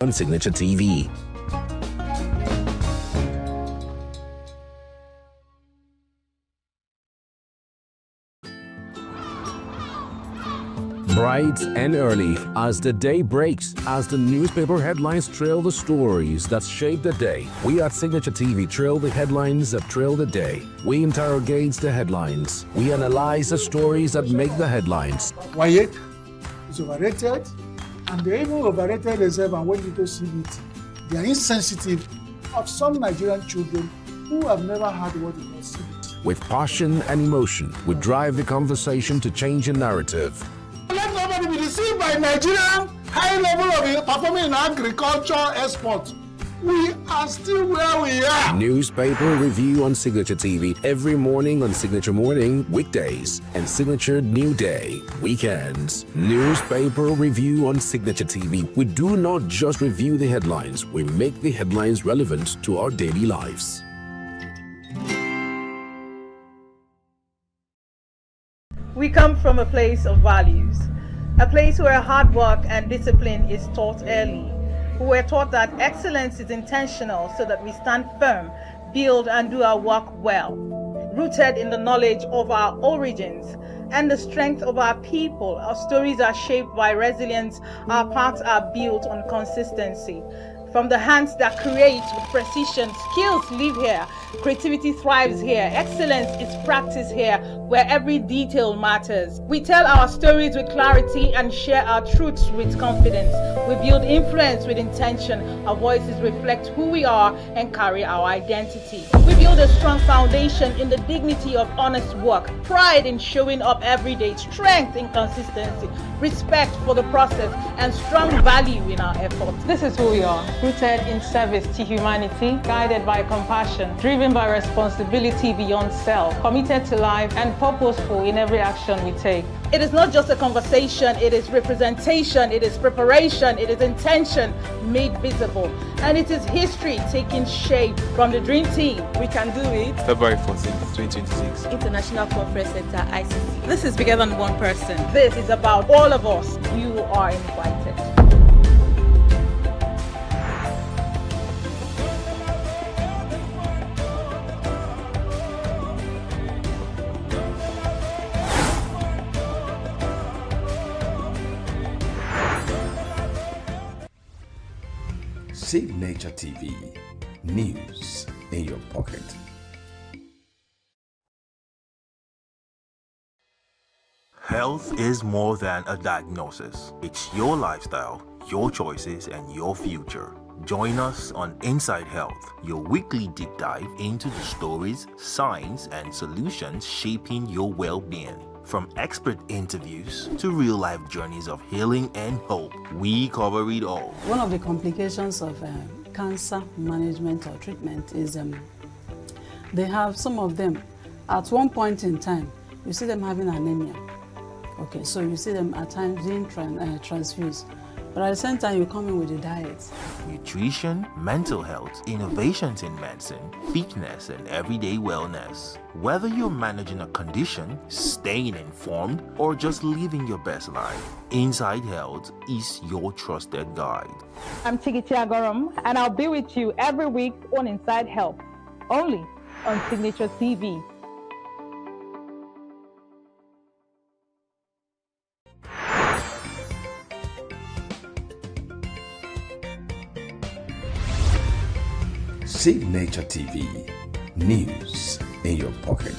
on Signature TV. Bright and early as the day breaks, as the newspaper headlines trail the stories that shape the day, we at Signature TV trail the headlines that trail the day. We interrogate the headlines. We analyze the stories that make the headlines. Wyatt is overrated, and they even overrated themselves and went into CBT. They are insensitive of some Nigerian children who have never had what it was CBT. With passion and emotion, we drive the conversation to change a narrative. Let nobody be deceived by Nigerian high level of performing in agriculture export. We are still where we are. Newspaper review on Signature TV every morning on Signature Morning, weekdays, and Signature New Day, weekends. Newspaper review on Signature TV. We do not just review the headlines, we make the headlines relevant to our daily lives. We come from a place of values, a place where hard work and discipline is taught early. We were taught that excellence is intentional so that we stand firm, build and do our work well, rooted in the knowledge of our origins and the strength of our people. Our stories are shaped by resilience, our paths are built on consistency. From the hands that create with precision, skills live here, creativity thrives here, excellence is practiced here, where every detail matters. We tell our stories with clarity and share our truths with confidence. We build influence with intention. Our voices reflect who we are and carry our identity. We build a strong foundation in the dignity of honest work, pride in showing up every day, strength in consistency, respect for the process, and strong value in our efforts. This is who we are. Rooted in service to humanity, guided by compassion, driven by responsibility beyond self, committed to life, and purposeful in every action we take. It is not just a conversation, it is representation, it is preparation, it is intention made visible. And it is history taking shape from the dream team. We can do it. February 14th, 2026. International Conference Center, ICC. This is bigger than one person. This is about all of us. You are invited. Signature TV, news in your pocket. Health is more than a diagnosis. It's your lifestyle, your choices, and your future. Join us on Inside Health, your weekly deep dive into the stories, science, and solutions shaping your well-being. From expert interviews to real-life journeys of healing and hope, we cover it all. One of the complications of cancer management or treatment is they have some of them, at one point in time, you see them having anemia. Okay, so you see them at times being transfused. But at the same time, you come in with a diet. Nutrition, mental health, innovations in medicine, fitness, and everyday wellness. Whether you're managing a condition, staying informed, or just living your best life, Inside Health is your trusted guide. I'm Signaturetv, and I'll be with you every week on Inside Health, only on Signature TV. Signature TV, news in your pocket.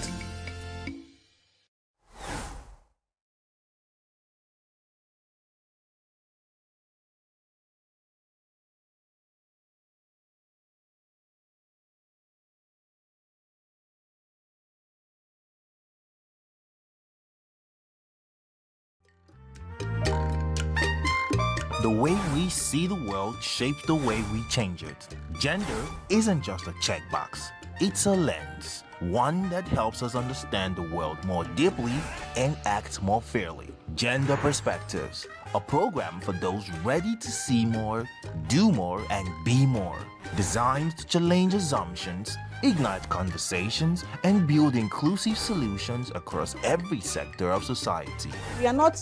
The way we see the world shapes the way we change it. Gender isn't just a checkbox, it's a lens, one that helps us understand the world more deeply and act more fairly. Gender Perspectives, a program for those ready to see more, do more, and be more. Designed to challenge assumptions, ignite conversations, and build inclusive solutions across every sector of society. We are not,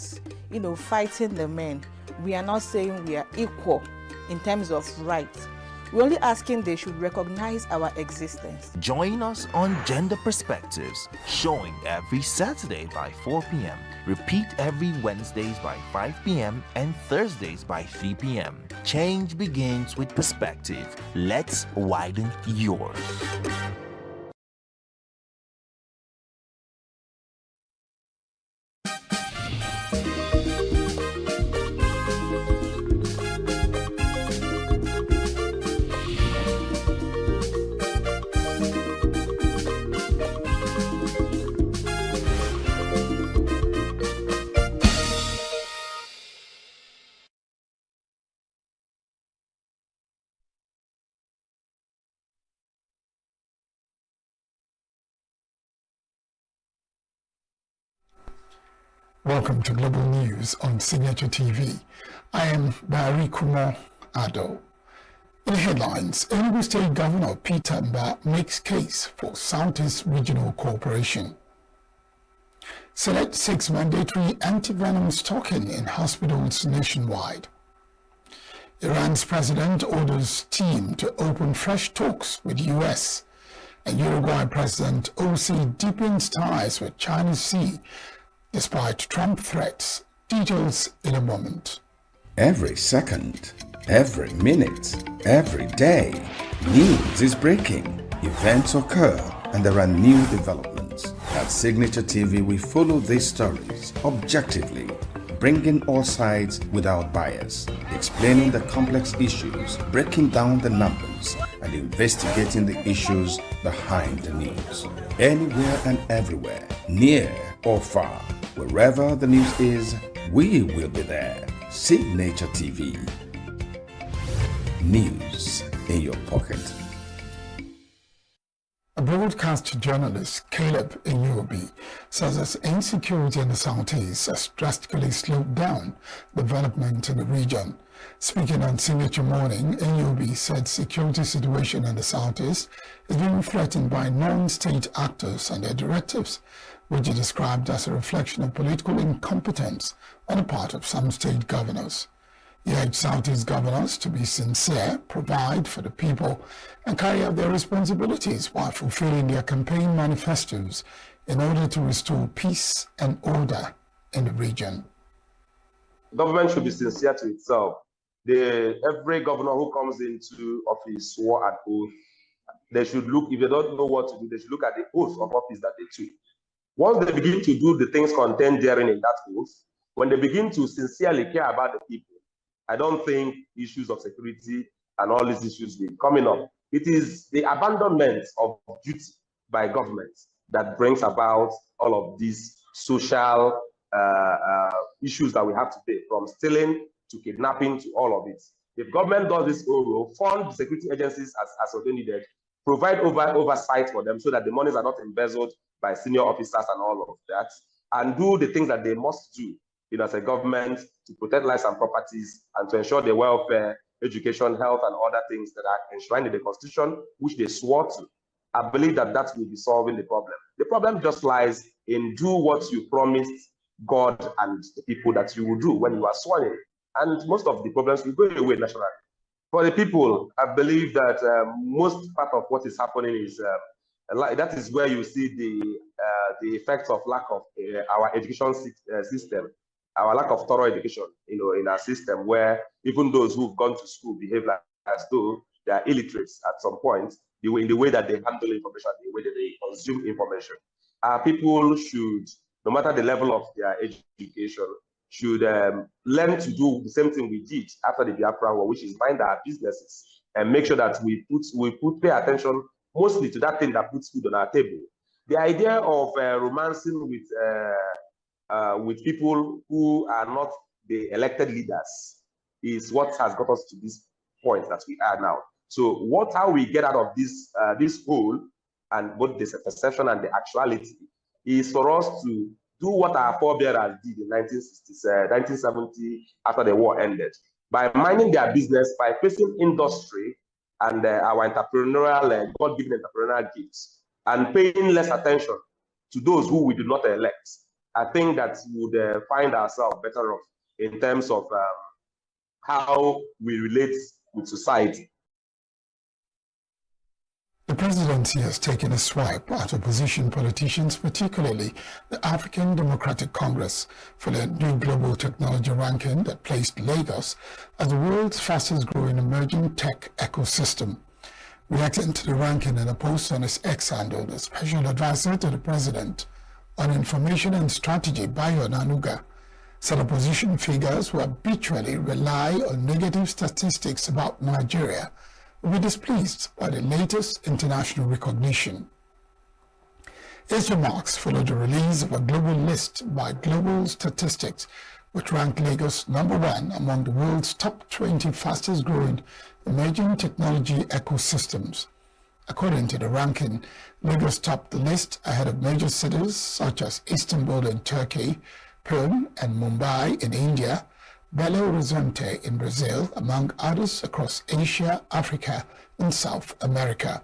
fighting the men. we are not saying we are equal in terms of rights. We're only asking they should recognize our existence. Join us on Gender Perspectives, showing every Saturday by 4 p.m. Repeat every Wednesdays by 5 p.m. and Thursdays by 3 p.m. Change begins with perspective. Let's widen yours. Welcome to Global News on Signature TV. I am Barry Kumo Ado. In the headlines, ENUGU State Governor Peter Mba makes case for Southeast Regional Cooperation. Select 6 mandatory antivenom stocking in hospitals nationwide. Iran's president orders team to open fresh talks with US. And Uruguay President OC deepens ties with China's Sea despite Trump threats. Details in a moment. Every second, every minute, every day, news is breaking. Events occur and there are new developments. At Signature TV, we follow these stories objectively, bringing all sides without bias, explaining the complex issues, breaking down the numbers, and investigating the issues behind the news. Anywhere and everywhere, near or far, wherever the news is, we will be there. Signature TV. News in your pocket. A broadcast journalist, Caleb ENUGU, says that insecurity in the Southeast has drastically slowed down development in the region. Speaking on Signature Morning, ENUGU said security situation in the Southeast is being threatened by non-state actors and their directives, which he described as a reflection of political incompetence on the part of some state governors. He urged Southeast governors to be sincere, provide for the people, and carry out their responsibilities while fulfilling their campaign manifestos in order to restore peace and order in the region. Government should be sincere to itself. Every governor who comes into office swore at oath. They should look, if they don't know what to do, they should look at the oath of office that they took. Once they begin to do the things contained therein in that oath, when they begin to sincerely care about the people, I don't think issues of security and all these issues will be coming up. It is the abandonment of duty by government that brings about all of these social issues that we have today, from stealing to kidnapping to all of it. If government does this role, fund security agencies as they needed, provide oversight for them so that the monies are not embezzled by senior officers and all of that, and do the things that they must do, as a government, to protect lives and properties and to ensure the welfare, education, health, and other things that are enshrined in the Constitution, which they swore to. I believe that will be solving the problem. The problem just lies in do what you promised God and the people that you will do when you are sworn in. And most of the problems will go away naturally. For the people, I believe that most part of what is happening is that is where you see the effects of lack of our education system, our lack of thorough education, in our system, where even those who've gone to school behave like as though they are illiterates at some point, in the way that they handle information, the way that they consume information. Our people should, no matter the level of their education, should learn to do the same thing we did after the Biafra War, which is mind our businesses and make sure that we pay attention mostly to that thing that puts food on our table. The idea of romancing with people who are not the elected leaders is what has got us to this point that we are now. So how we get out of this hole, and both the perception and the actuality, is for us to do what our forebears did in 1970 after the war ended, by minding their business, by facing industry and our entrepreneurial, God-given entrepreneurial gifts, and paying less attention to those who we do not elect. I think that we would find ourselves better off in terms of how we relate with society. The presidency has taken a swipe at opposition politicians, particularly the African Democratic Congress, for the new global technology ranking that placed Lagos as the world's fastest growing emerging tech ecosystem. Reacting to the ranking in a post on his X handle, the special advisor to the president on information and strategy, ENUGU, said opposition figures who habitually rely on negative statistics about Nigeria will be displeased by the latest international recognition. His remarks followed the release of a global list by Global Statistics, which ranked Lagos #1 among the world's top 20 fastest growing emerging technology ecosystems. According to the ranking, Lagos topped the list ahead of major cities such as Istanbul in Turkey, Perth and Mumbai in India, Belo Horizonte in Brazil, among others across Asia, Africa, and South America.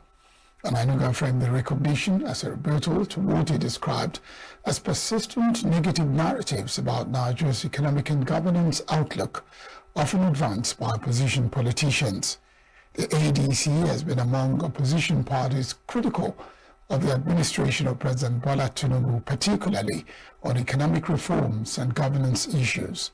And ENUGU framed the recognition as a rebuttal to what he described as persistent negative narratives about Nigeria's economic and governance outlook, often advanced by opposition politicians. The ADC has been among opposition parties critical of the administration of President Bola Tinubu, particularly on economic reforms and governance issues.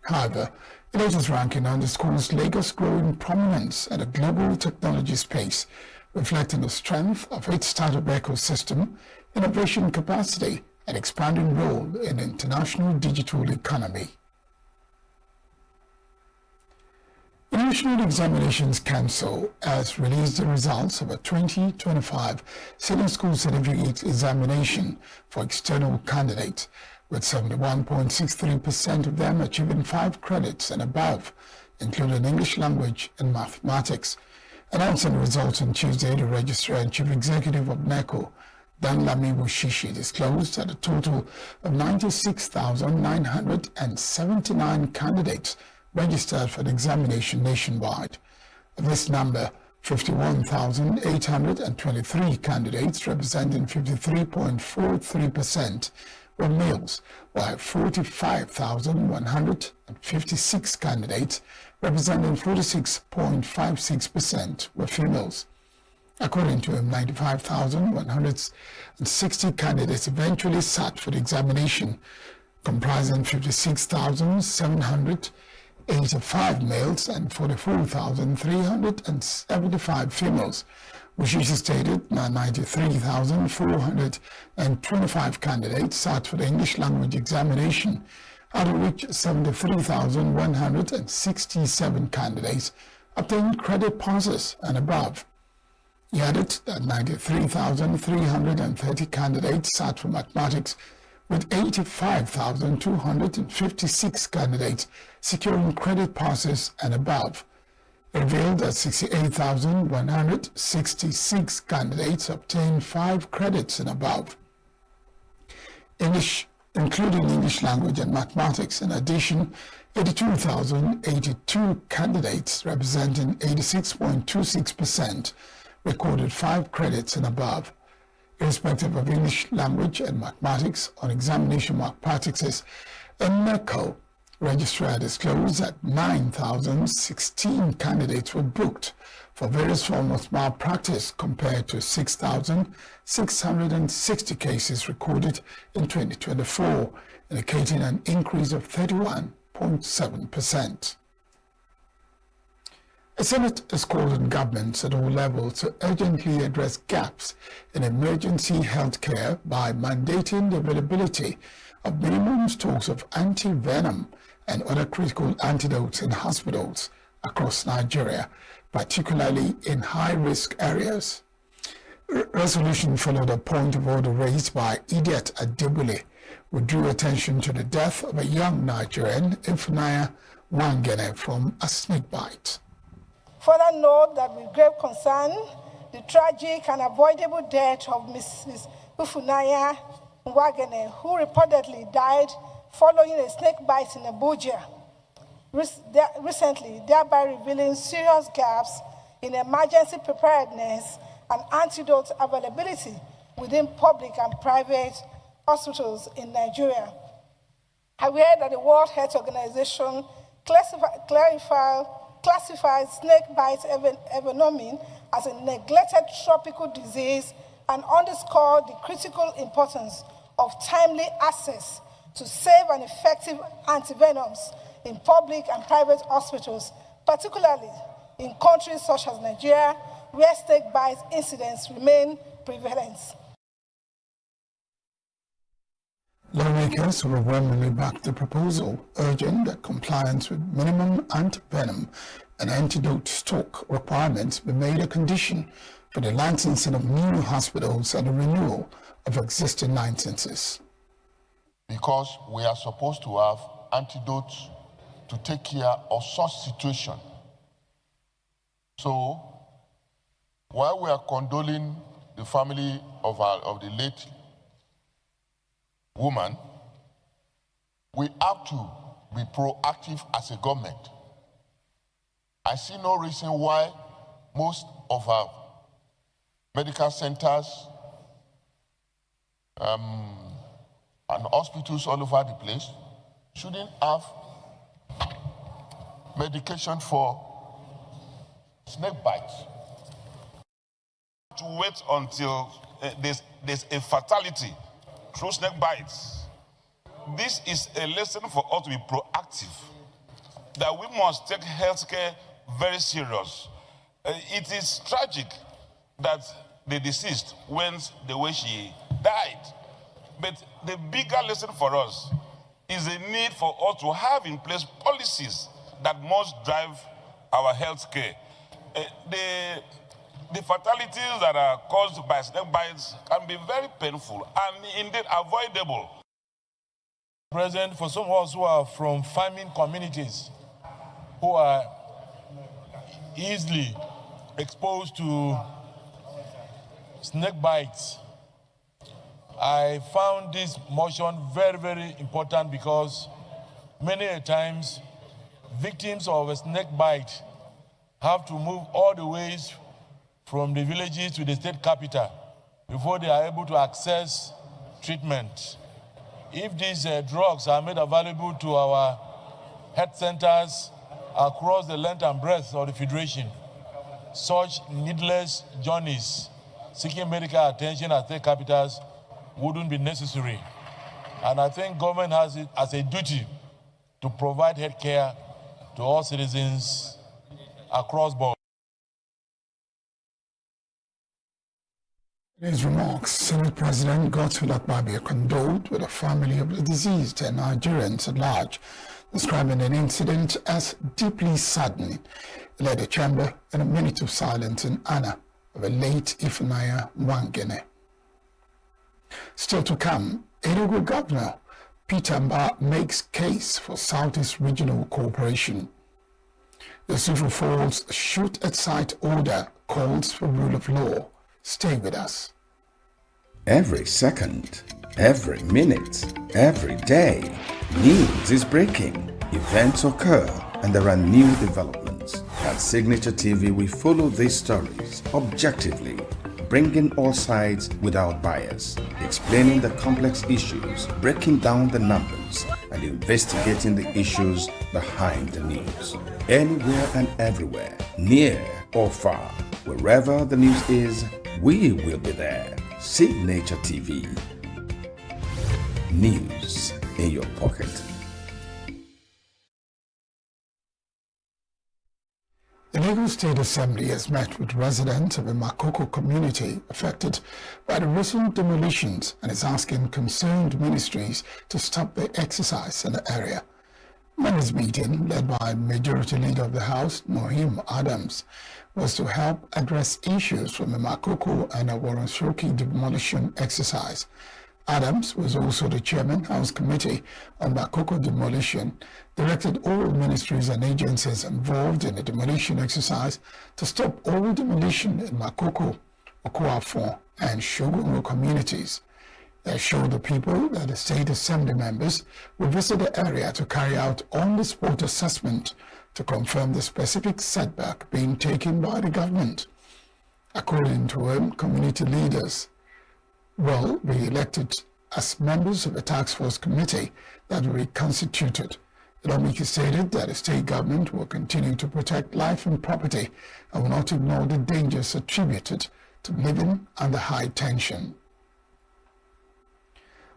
However, the latest ranking underscores Lagos' growing prominence at a global technology space, reflecting the strength of its startup ecosystem, innovation capacity, and expanding role in the international digital economy. The National Examinations Council has released the results of a 2025 Senior School Certificate Examination for external candidates, with 71.63% of them achieving 5 credits and above, including English language and mathematics. Announcing the results on Tuesday, the Registrar and Chief Executive of NECO, Danlami Bushishi, disclosed that a total of 96,979 candidates registered for the examination nationwide. Of this number, 51,823 candidates, representing 53.43%, were males, while 45,156 candidates, representing 46.56%, were females. According to him, 95,160 candidates eventually sat for the examination, comprising 56,785 males and 44,375 females, which is stated that 93,425 candidates sat for the English language examination, out of which 73,167 candidates obtained credit passes and above. He added that 93,330 candidates sat for mathematics, with 85,256 candidates securing credit passes and above. It revealed that 68,166 candidates obtained 5 credits and above. English, including English language and mathematics. In addition, 82,082 candidates, representing 86.26%, recorded 5 credits and above. Irrespective of English language and mathematics, on examination malpractices, and NECO registrar disclosed that 9,016 candidates were booked for various forms of malpractice, compared to 6,660 cases recorded in 2024, indicating an increase of 31.7%. The Senate has called on governments at all levels to urgently address gaps in emergency health care by mandating the availability of minimum stocks of anti-venom and other critical antidotes in hospitals across Nigeria, particularly in high-risk areas. Resolution followed a point of order raised by Idiat Adebule, who drew attention to the death of a young Nigerian, Ifunanya Nwangene, from a snake bite. Further note that with grave concern, the tragic and avoidable death of Mrs. Ifunanya Nwangene, who reportedly died following a snake bite in Abuja recently, thereby revealing serious gaps in emergency preparedness and antidote availability within public and private hospitals in Nigeria. Aware that the World Health Organization classified snake bite envenoming as a neglected tropical disease and underscored the critical importance of timely access to safe and effective antivenoms in public and private hospitals, particularly in countries such as Nigeria, where snake bite incidents remain prevalent. Lawmakers overwhelmingly backed the proposal, urging that compliance with minimum antivenom and antidote stock requirements be made a condition for the licensing of new hospitals and the renewal of existing licenses. Because we are supposed to have antidotes to take care of such situation. So, while we are condoling the family of the late woman, we have to be proactive as a government. I see no reason why most of our medical centers and hospitals all over the place shouldn't have medication for snake bites. To wait until there's a fatality through snake bites. This is a lesson for us to be proactive, that we must take healthcare very serious. It is tragic that the deceased went the way she died. But the bigger lesson for us is the need for us to have in place policies that must drive our healthcare. The fatalities that are caused by snake bites can be very painful and indeed avoidable. President, for some of us who are from farming communities, who are easily exposed to snake bites, I found this motion very, very important because many a times victims of a snake bite have to move all the ways from the villages to the state capital before they are able to access treatment. If these drugs are made available to our health centers across the length and breadth of the Federation, such needless journeys seeking medical attention at state capitals wouldn't be necessary. And I think government has it as a duty to provide health care to all citizens across board. In his remarks, Senate President Godswill Akpabio condoled with the family of the deceased and Nigerians at large, describing an incident as deeply saddening. He led the chamber in a minute of silence in honor of a late Ifunanya Nwangene. Still to come, ENUGU Governor Peter Mba makes case for Southeast Regional Cooperation. The Sioux Falls shoot-at-sight order calls for rule of law. Stay with us. Every second, every minute, every day, news is breaking, events occur, and there are new developments. At Signature TV, we follow these stories objectively, bringing all sides without bias, explaining the complex issues, breaking down the numbers, and investigating the issues behind the news. Anywhere and everywhere, near or far, wherever the news is, we will be there. Signature TV. News in your pocket. The Lagos State Assembly has met with residents of the Makoko community affected by the recent demolitions and is asking concerned ministries to stop the exercise in the area. Monday's meeting, led by Majority Leader of the House, Nohim Adams, was to help address issues from the Makoko and Awaronshoki demolition exercise. Adams was also the chairman, House Committee on Makoko demolition, directed all ministries and agencies involved in the demolition exercise to stop all demolition in Makoko, Okoafon, and Shogunro communities. They assured the people that the State Assembly members will visit the area to carry out on-the-spot assessment to confirm the specific setback being taken by the government. According to him, community leaders will be elected as members of the task force committee that will be constituted. The lawmaker stated that the state government will continue to protect life and property and will not ignore the dangers attributed to living under high tension.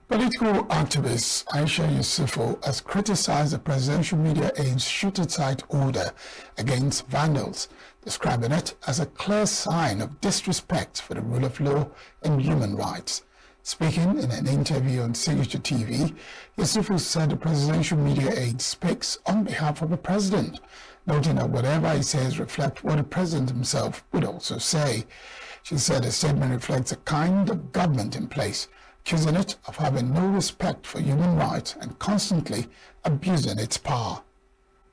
Political activist Aisha Yusufu has criticized the presidential media aid's shoot-at-sight order against vandals, describing it as a clear sign of disrespect for the rule of law and human rights. Speaking in an interview on Signature TV, Yusufu said the presidential media aid speaks on behalf of the president, noting that whatever he says reflects what the president himself would also say. She said the statement reflects a kind of government in place, accusing it of having no respect for human rights and constantly abusing its power.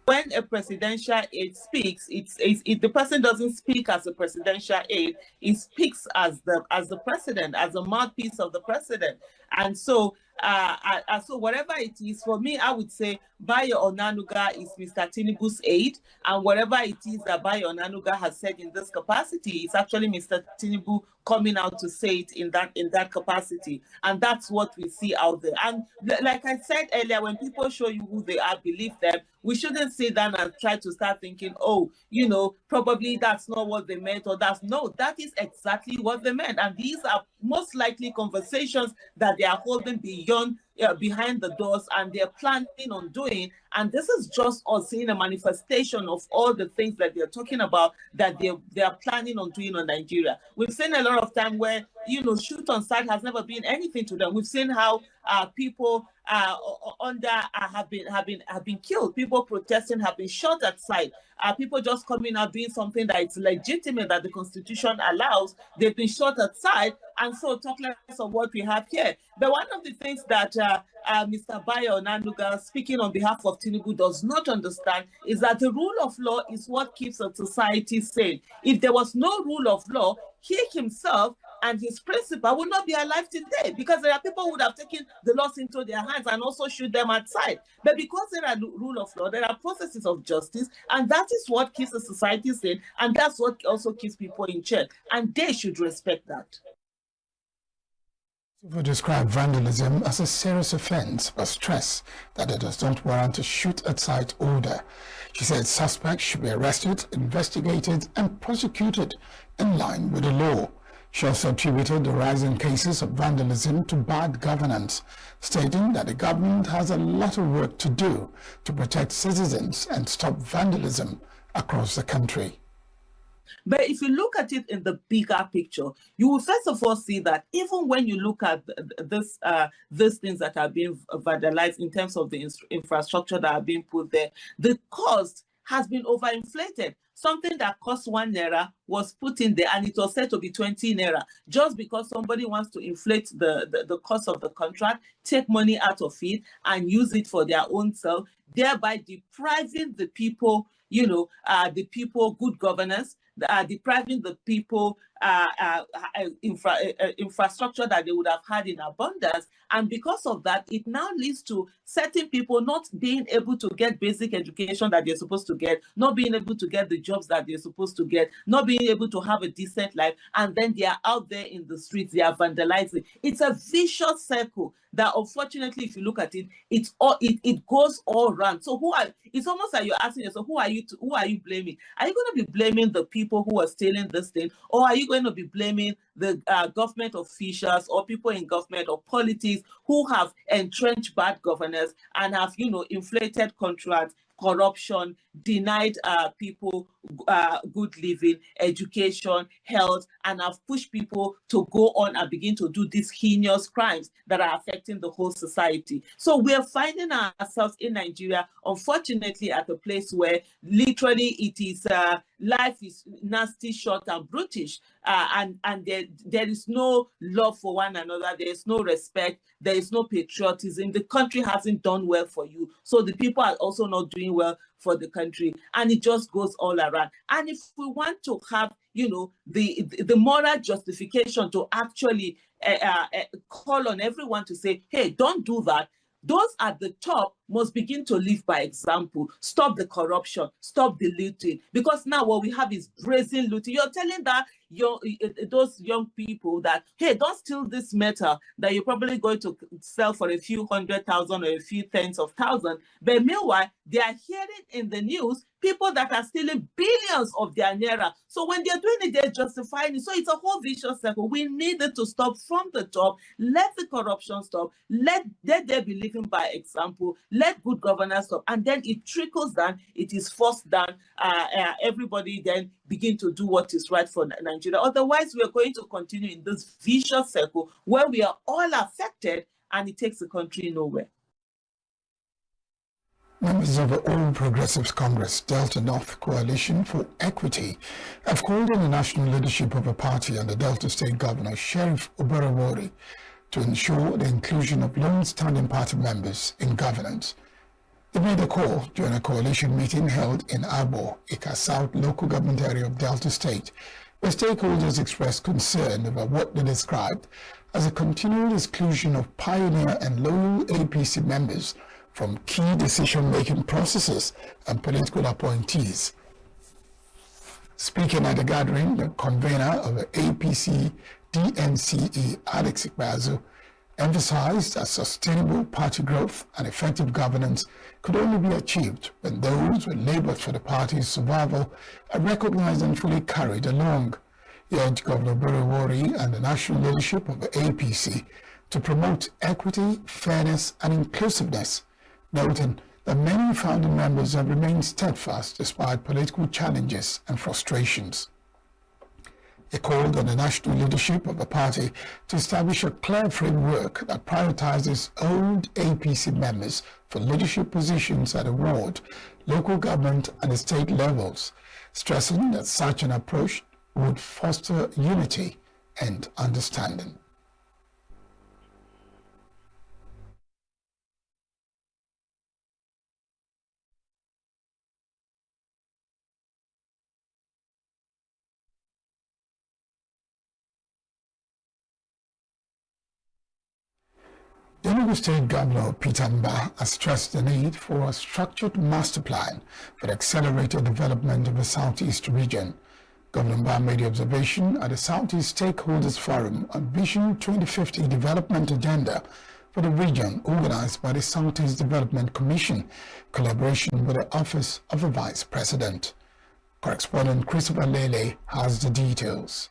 When a presidential aide speaks, the person doesn't speak as a presidential aide. He speaks as the president, as a mouthpiece of the president. And so, so whatever it is, for me, I would say Bayo Onanuga is Mr. Tinubu's aide, and whatever it is that Bayo Onanuga has said in this capacity, it's actually Mr. Tinubu coming out to say it in that capacity, and that's what we see out there. And like I said earlier, when people show you who they are, believe them. We shouldn't sit down and try to start thinking, oh, you know, probably that's not what they meant, or that is exactly what they meant. And these are most likely conversations that they are holding behind the doors, and they're planning on doing. And this is just us seeing a manifestation of all the things that they're talking about that they are planning on doing on Nigeria. We've seen a lot of time where, you know, shoot on sight has never been anything to them. We've seen how people have been killed. People protesting have been shot at sight. People just coming out doing something that is legitimate, that the Constitution allows. They've been shot at sight, and so talk less of what we have here. But one of the things that Mr. Bayo Onanuga, speaking on behalf of Tinubu, does not understand is that the rule of law is what keeps a society sane. If there was no rule of law, he himself and his principal would not be alive today, because there are people who would have taken the laws into their hands and also shoot them outside. But because there are rule of law, there are processes of justice, and that is what keeps the society sane, and that's what also keeps people in check, and they should respect that. Yusufu described vandalism as a serious offense, but stressed that it does not warrant a shoot-at-sight order. She said suspects should be arrested, investigated, and prosecuted in line with the law. She also attributed the rising cases of vandalism to bad governance, stating that the government has a lot of work to do to protect citizens and stop vandalism across the country. But if you look at it in the bigger picture, you will first of all see that even when you look at these things that are being vandalized in terms of the infrastructure that are being put there, the cost has been overinflated. Something that cost 1 naira was put in there, and it was said to be 20 naira. Just because somebody wants to inflate the cost of the contract, take money out of it and use it for their own self, thereby depriving the people, the people good governance, depriving the people infrastructure that they would have had in abundance. And because of that, it now leads to certain people not being able to get basic education that they're supposed to get, not being able to get the jobs that they're supposed to get, not being able to have a decent life, and then they are out there in the streets, they are vandalizing. It's a vicious circle that, unfortunately, if you look at it, it goes all around. So it's almost like you're asking yourself, who are you blaming? Are you going to be blaming the people who are stealing this thing, or are you going to be blaming the government officials or people in government or politics who have entrenched bad governance and have, inflated contracts, corruption, denied people good living, education, health, and have pushed people to go on and begin to do these heinous crimes that are affecting the whole society. So we are finding ourselves in Nigeria, unfortunately, at a place where literally it is life is nasty, short, and brutish, and there is no love for one another. There is no respect. There is no patriotism. The country hasn't done well for you, so the people are also not doing well for the country, and it just goes all around. And if we want to have, the moral justification to actually call on everyone to say, hey, don't do that, those at the top must begin to live by example. Stop the corruption, stop the looting. Because now what we have is brazen looting. You're telling that those young people that, hey, don't steal this metal that you're probably going to sell for a few 100,000 or a few tens of thousands. But meanwhile, they are hearing in the news people that are stealing billions of their naira. So when they're doing it, they're justifying it. So it's a whole vicious circle. We need it to stop from the top. Let the corruption stop. Let there be living by example. Let good governance stop. And then it trickles down. It is forced down. Everybody then begin to do what is right for Nigeria. Otherwise, we are going to continue in this vicious circle where we are all affected and it takes the country nowhere. Members of the All Progressives Congress Delta North Coalition for Equity have called on the national leadership of the party and the Delta State Governor Sheriff Oberewori to ensure the inclusion of long-standing party members in governance. They made a call during a coalition meeting held in Abo, Ika South local government area of Delta State, where stakeholders expressed concern over what they described as a continual exclusion of pioneer and loyal APC members from key decision-making processes and political appointees. Speaking at the gathering, the convener of the APC DNCE, Alex Ikbazu, emphasized that sustainable party growth and effective governance could only be achieved when those who labored for the party's survival are recognized and fully carried along. He urged Governor Oberewori and the national leadership of the APC to promote equity, fairness, and inclusiveness, noting that many founding members have remained steadfast despite political challenges and frustrations. He called on the national leadership of the party to establish a clear framework that prioritizes old APC members for leadership positions at the ward, local government, and the state levels, stressing that such an approach would foster unity and understanding. The ENUGU State Governor Peter Mba has stressed the need for a structured master plan for the accelerated development of the Southeast region. Governor Mba made the observation at the Southeast Stakeholders Forum on Vision 2050 Development Agenda for the region, organized by the Southeast Development Commission, collaboration with the Office of the Vice President. Correspondent Christopher Lele has the details.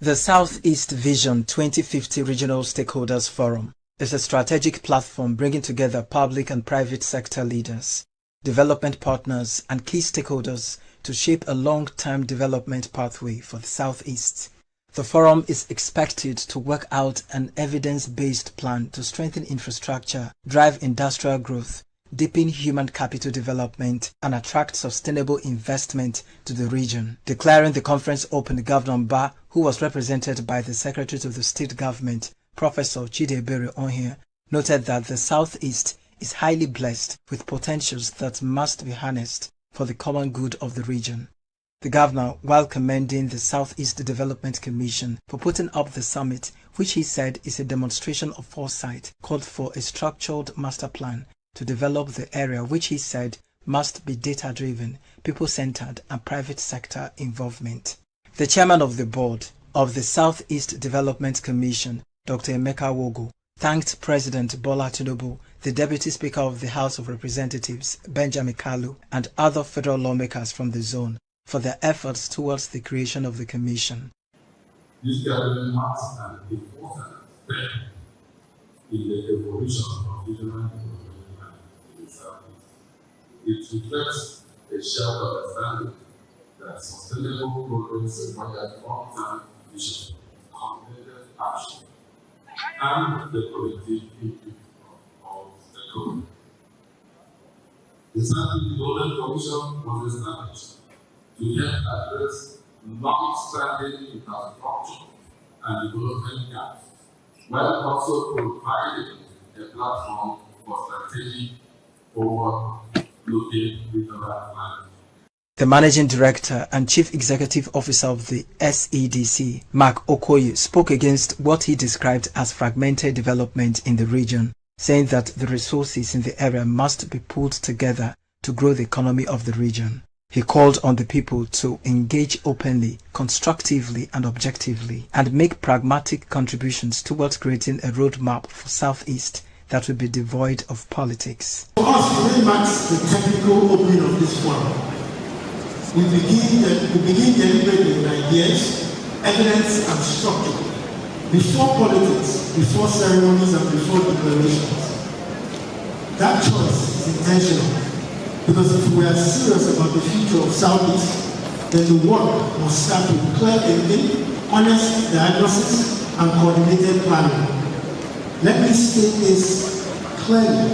The Southeast Vision 2050 Regional Stakeholders Forum is a strategic platform bringing together public and private sector leaders, development partners, and key stakeholders to shape a long-term development pathway for the Southeast. The forum is expected to work out an evidence-based plan to strengthen infrastructure, drive industrial growth, deepen human capital development, and attract sustainable investment to the region. Declaring the conference open, Governor Mba, who was represented by the Secretary to the State Government, Professor Chidebere Onhie, noted that the Southeast is highly blessed with potentials that must be harnessed for the common good of the region. The governor, while commending the Southeast Development Commission for putting up the summit, which he said is a demonstration of foresight, called for a structured master plan to develop the area, which he said must be data-driven, people-centered, and private sector involvement. The chairman of the board of the Southeast Development Commission, Dr. Emeka Wogo, thanked President Bola Tinubu, the Deputy Speaker of the House of Representatives, Benjamin Kalu, and other federal lawmakers from the zone for their efforts towards the creation of the commission. This gathering marks an important step in the evolution of regional development in the Southeast. It reflects a shared understanding that sustainable progress requires long-term vision, coordinated action, and the collective input of stakeholders. The Southeast Development Commission was established to help address long-standing infrastructure and development gaps, while also providing a platform for strategic forward-looking regional planning. The Managing Director and Chief Executive Officer of the SEDC, Mark Okoye, spoke against what he described as fragmented development in the region, saying that the resources in the area must be pulled together to grow the economy of the region. He called on the people to engage openly constructively and objectively, and make pragmatic contributions towards creating a roadmap for Southeast that will be devoid of politics. For us, today marks the technical opening of this forum. We begin deliberating with ideas, evidence, and structure before politics, before ceremonies, and before declarations. That choice is intentional, because if we are serious about the future of Southeast, then the work must start with clear thinking, honest diagnosis, and coordinated planning. Let me state this clearly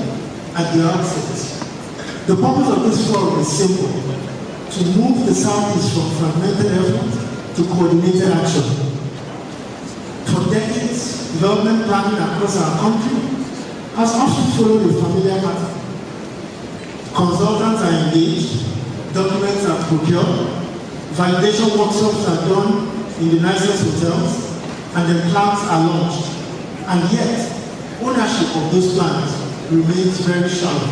at the outset. The purpose of this forum is simple: to move the Southeast from fragmented effort to coordinated action. For decades, development planning across our country has often followed a familiar pattern. Consultants are engaged, documents are procured, validation workshops are done in the nicest hotels, and then plans are launched. And yet, ownership of those plans remains very shallow.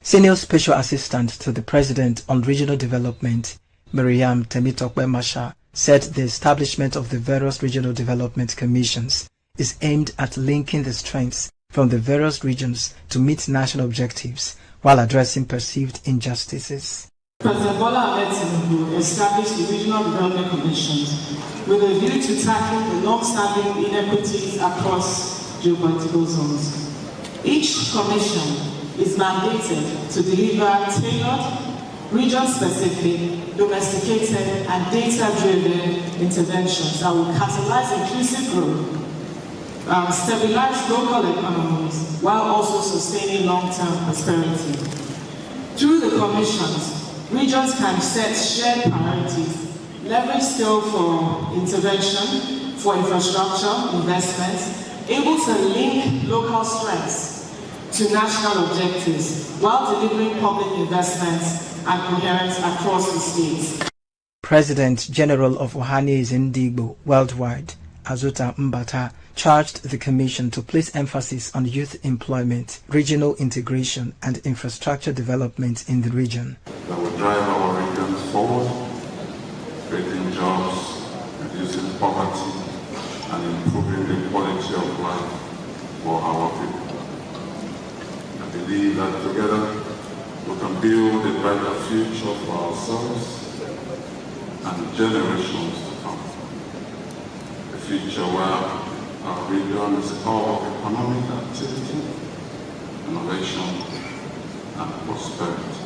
Senior Special Assistant to the President on Regional Development, Miriam Temitokwe Masha, said the establishment of the various regional development commissions is aimed at linking the strengths from the various regions to meet national objectives while addressing perceived injustices. President Bola Ahmed Tinubu established the Regional Development Commissions with a view to tackle the long-standing inequities across geopolitical zones. Each commission is mandated to deliver tailored, region-specific, domesticated, and data-driven interventions that will catalyze inclusive growth, stabilize local economies, while also sustaining long-term prosperity. Through the commissions, regions can set shared priorities, leverage scale for intervention, for infrastructure, investments, able to link local strengths to national objectives while delivering public investments and coherence across the states. President General of Ohanaeze Ndigbo Worldwide, Azuta Mbata, charged the Commission to place emphasis on youth employment, regional integration, and infrastructure development in the region. That will drive our regions forward, creating jobs, reducing poverty, and improving the quality of life for our people. I believe that together we can build a brighter future for ourselves and generations to come. A future where our region is a hub of economic activity, innovation, and prosperity.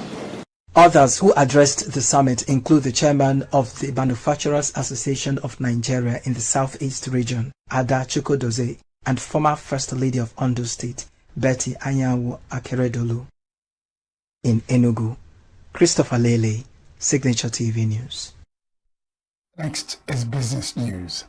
Others who addressed the summit include the chairman of the Manufacturers Association of Nigeria in the Southeast region, Ada Chukwudozie, and former First Lady of Ondo State, Betty Anyanwu Akeredolu. In Enugu, Christopher Lele, Signature TV News. Next is business news.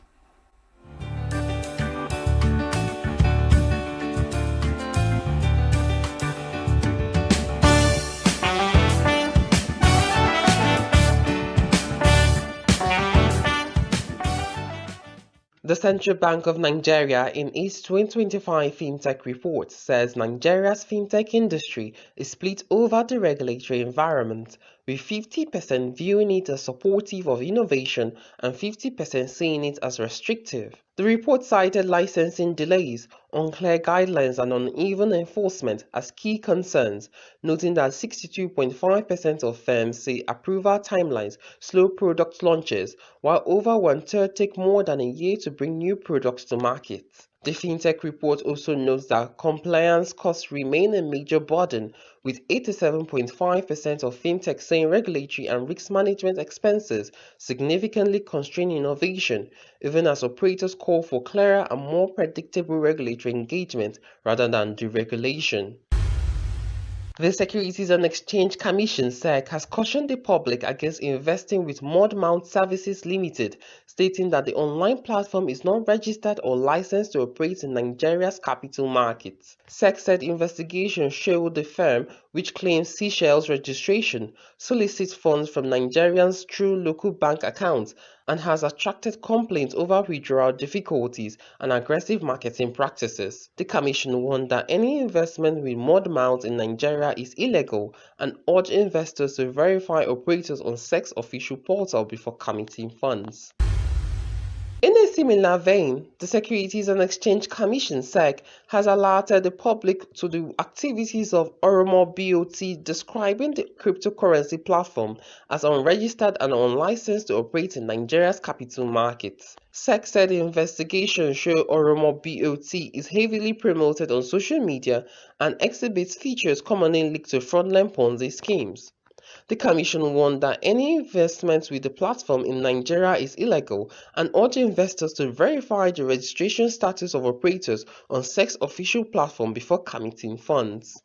The Central Bank of Nigeria, in its 2025 FinTech report, says Nigeria's FinTech industry is split over the regulatory environment, with 50% viewing it as supportive of innovation and 50% seeing it as restrictive. The report cited licensing delays, unclear guidelines, and uneven enforcement as key concerns, noting that 62.5% of firms say approval timelines slow product launches, while over one-third take more than a year to bring new products to market. The FinTech report also notes that compliance costs remain a major burden, with 87.5% of FinTech saying regulatory and risk management expenses significantly constrain innovation, even as operators call for clearer and more predictable regulatory engagement rather than deregulation. The Securities and Exchange Commission (SEC) has cautioned the public against investing with Mud Services Limited, stating that the online platform is not registered or licensed to operate in Nigeria's capital markets. SEC said investigations showed the firm, which claims Seychelles registration, solicits funds from Nigerians through local bank accounts and has attracted complaints over withdrawal difficulties and aggressive marketing practices. The Commission warned that any investment with Mud in Nigeria is illegal and urged investors to verify operators on SEC's official portal before committing funds. In a similar vein, the Securities and Exchange Commission (SEC) has alerted the public to the activities of Oromo BOT, describing the cryptocurrency platform as unregistered and unlicensed to operate in Nigeria's capital markets. SEC said the investigation showed Oromo BOT is heavily promoted on social media and exhibits features commonly linked to fraudulent Ponzi schemes. The Commission warned that any investment with the platform in Nigeria is illegal and urged investors to verify the registration status of operators on SEC's official platform before committing funds.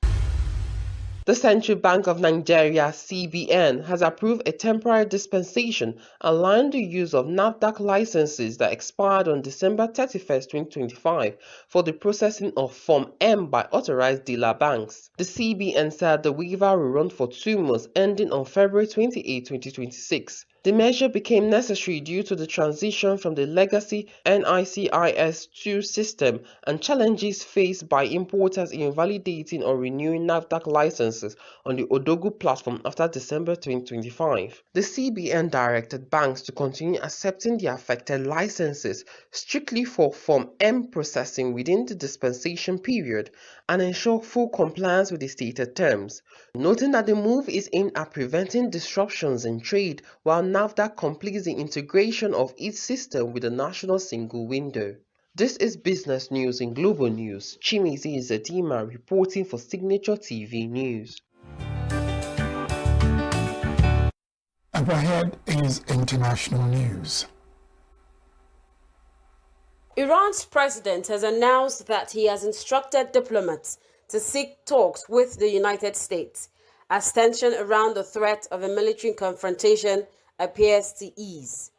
The Central Bank of Nigeria (CBN) has approved a temporary dispensation allowing the use of NAFDAC licenses that expired on December 31, 2025 for the processing of Form M by authorized dealer banks. The CBN said the waiver will run for 2 months ending on February 28, 2026. The measure became necessary due to the transition from the legacy NICIS-2 system and challenges faced by importers in validating or renewing NAFDAC licenses on the ENUGU platform after December 2025. The CBN directed banks to continue accepting the affected licenses strictly for Form M processing within the dispensation period and ensure full compliance with the stated terms, noting that the move is aimed at preventing disruptions in trade while NAFDAC completes the integration of its system with the national single window. This is business news in Global News. Chimizi Zedima reporting for Signature TV News. Up ahead is international news. Iran's president has announced that he has instructed diplomats to seek talks with the United States as tension around the threat of a military confrontation appears to ease.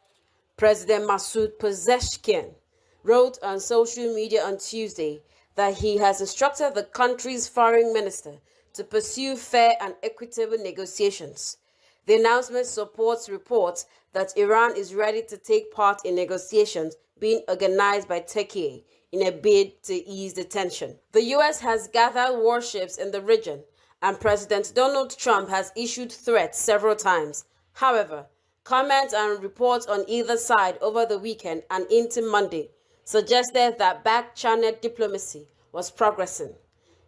President Masoud Pezeshkian wrote on social media on Tuesday that he has instructed the country's foreign minister to pursue fair and equitable negotiations. The announcement supports reports that Iran is ready to take part in negotiations being organized by Turkey in a bid to ease the tension. The U.S. has gathered warships in the region, and President Donald Trump has issued threats several times. However, comments and reports on either side over the weekend and into Monday suggested that back-channel diplomacy was progressing.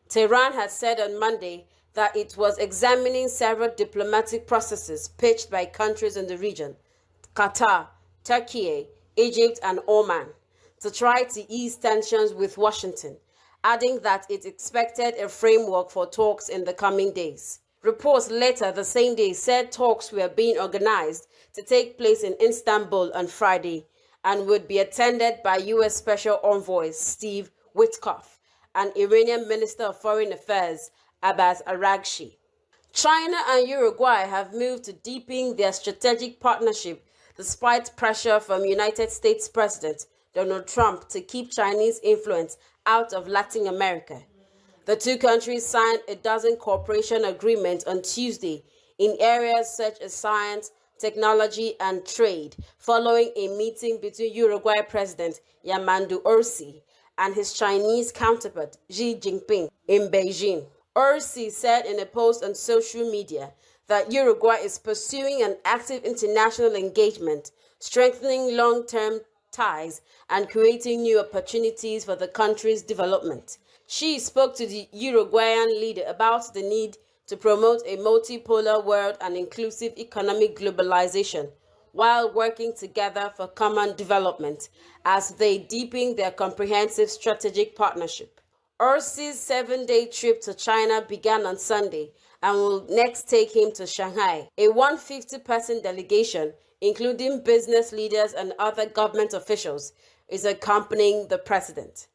Tehran had said on Monday that it was examining several diplomatic processes pitched by countries in the region, Qatar, Turkey, Egypt, and Oman, to try to ease tensions with Washington, adding that it expected a framework for talks in the coming days. Reports later the same day said talks were being organized to take place in Istanbul on Friday and would be attended by U.S. Special Envoy Steve Witkoff and Iranian Minister of Foreign Affairs Abbas Araghchi. China and Uruguay have moved to deepen their strategic partnership despite pressure from United States President Donald Trump to keep Chinese influence out of Latin America. The two countries signed a dozen cooperation agreements on Tuesday in areas such as science, technology, and trade, following a meeting between Uruguay President Yamandu Orsi and his Chinese counterpart Xi Jinping in Beijing. Orsi said in a post on social media that Uruguay is pursuing an active international engagement, strengthening long-term ties, and creating new opportunities for the country's development. Xi spoke to the Uruguayan leader about the need to promote a multipolar world and inclusive economic globalization, while working together for common development as they deepen their comprehensive strategic partnership. Orsi's 7-day trip to China began on Sunday and will next take him to Shanghai. A 150-person delegation, including business leaders and other government officials, is accompanying the president.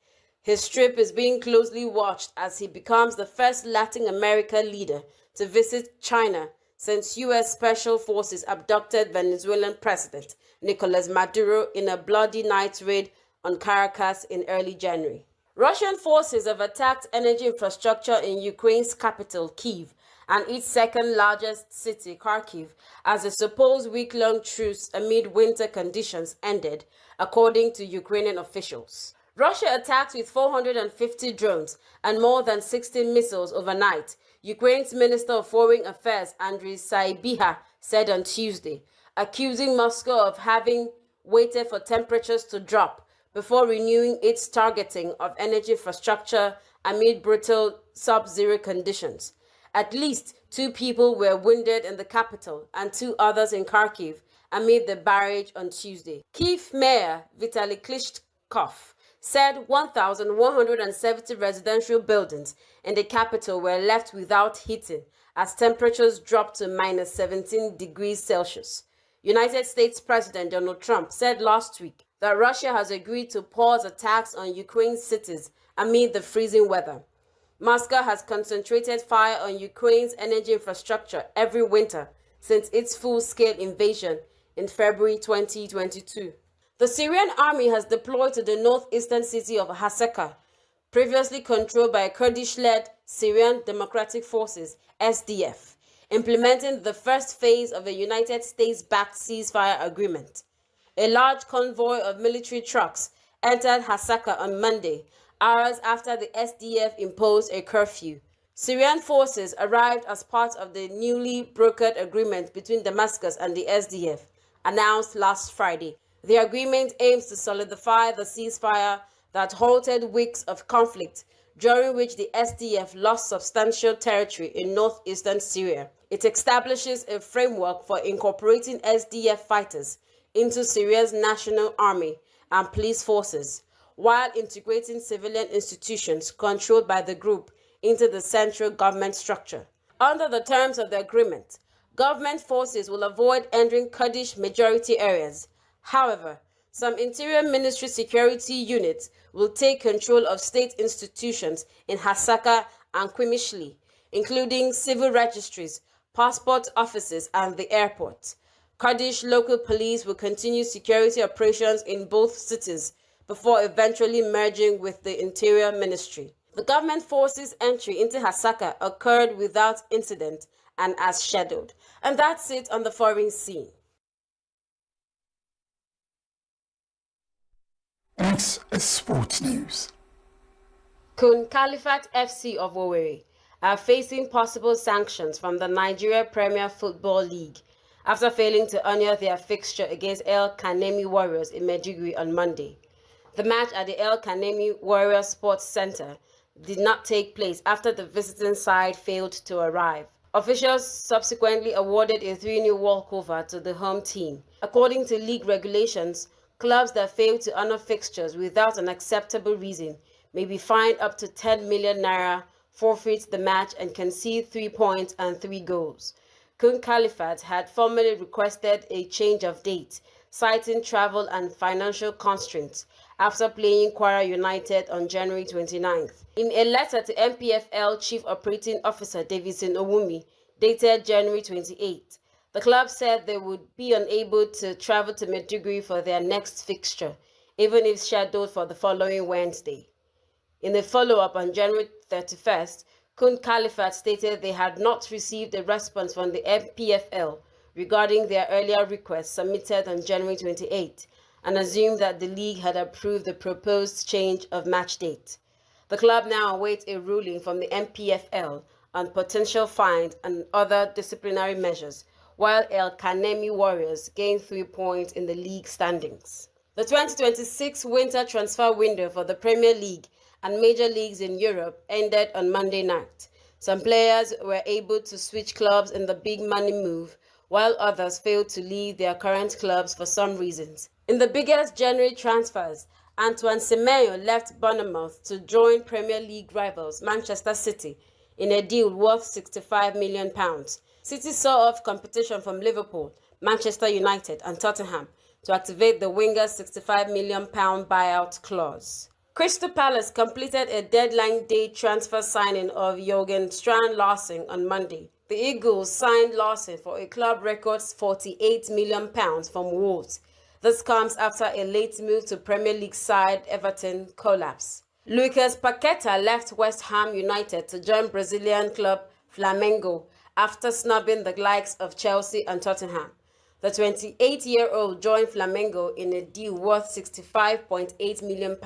His trip is being closely watched as he becomes the first Latin American leader to visit China since U.S. Special Forces abducted Venezuelan President Nicolas Maduro in a bloody night raid on Caracas in early January. Russian forces have attacked energy infrastructure in Ukraine's capital, Kyiv, and its second-largest city, Kharkiv, as a supposed week-long truce amid winter conditions ended, according to Ukrainian officials. Russia attacked with 450 drones and more than 60 missiles overnight, Ukraine's Minister of Foreign Affairs Andriy Sybiha said on Tuesday, accusing Moscow of having waited for temperatures to drop before renewing its targeting of energy infrastructure amid brutal sub-zero conditions. At least 2 people were wounded in the capital and 2 others in Kharkiv amid the barrage on Tuesday. Kyiv Mayor Vitaly Klitschko said 1,170 residential buildings in the capital were left without heating as temperatures dropped to minus 17 degrees Celsius. United States President Donald Trump said last week that Russia has agreed to pause attacks on Ukraine's cities amid the freezing weather. Moscow has concentrated fire on Ukraine's energy infrastructure every winter since its full-scale invasion in February 2022. The Syrian army has deployed to the northeastern city of Hasaka, previously controlled by Kurdish-led Syrian Democratic Forces, SDF, implementing the first phase of a United States-backed ceasefire agreement. A large convoy of military trucks entered Hasaka on Monday, hours after the SDF imposed a curfew. Syrian forces arrived as part of the newly brokered agreement between Damascus and the SDF, announced last Friday. The agreement aims to solidify the ceasefire that halted weeks of conflict, during which the SDF lost substantial territory in northeastern Syria. It establishes a framework for incorporating SDF fighters into Syria's national army and police forces, while integrating civilian institutions controlled by the group into the central government structure. Under the terms of the agreement, government forces will avoid entering Kurdish majority areas. However, some Interior Ministry security units will take control of state institutions in Hasaka and Qimishli, including civil registries, passport offices, and the airport. Kurdish local police will continue security operations in both cities before eventually merging with the Interior Ministry. The government forces' entry into Hasaka occurred without incident and as scheduled. And that's it on the foreign scene. Next is sports news. Kun Khalifat FC of Owerri are facing possible sanctions from the Nigeria Premier Football League after failing to honor their fixture against El Kanemi Warriors in Maiduguri on Monday. The match at the El Kanemi Warriors Sports Center did not take place after the visiting side failed to arrive. Officials subsequently awarded a 3-0 walkover to the home team. According to league regulations, clubs that fail to honor fixtures without an acceptable reason may be fined up to 10 million naira, forfeit the match, and concede 3 points and 3 goals. Kun Khalifat had formally requested a change of date, citing travel and financial constraints, after playing Kwara United on January 29th. In a letter to MPFL Chief Operating Officer Davidson Owumi, dated January 28th, the club said they would be unable to travel to Maiduguri for their next fixture, even if scheduled for the following Wednesday. In a follow-up on January 31st, Kun Khalifat stated they had not received a response from the MPFL regarding their earlier request submitted on January 28 and assumed that the league had approved the proposed change of match date. The club now awaits a ruling from the MPFL on potential fines and other disciplinary measures, while El Kanemi Warriors gained 3 points in the league standings. The 2026 winter transfer window for the Premier League and major leagues in Europe ended on Monday night. Some players were able to switch clubs in the big money move, while others failed to leave their current clubs for some reasons. In the biggest January transfers, Antoine Semenyo left Bournemouth to join Premier League rivals Manchester City in a deal worth £65 million. City saw off competition from Liverpool, Manchester United and Tottenham to activate the winger's £65 million buyout clause. Crystal Palace completed a deadline day transfer signing of Jørgen Strand Larsen on Monday. The Eagles signed Larsen for a club record's £48 million from Wolves. This comes after a late move to Premier League side Everton collapse. Lucas Paqueta left West Ham United to join Brazilian club Flamengo after snubbing the likes of Chelsea and Tottenham. The 28-year-old joined Flamengo in a deal worth £65.8 million.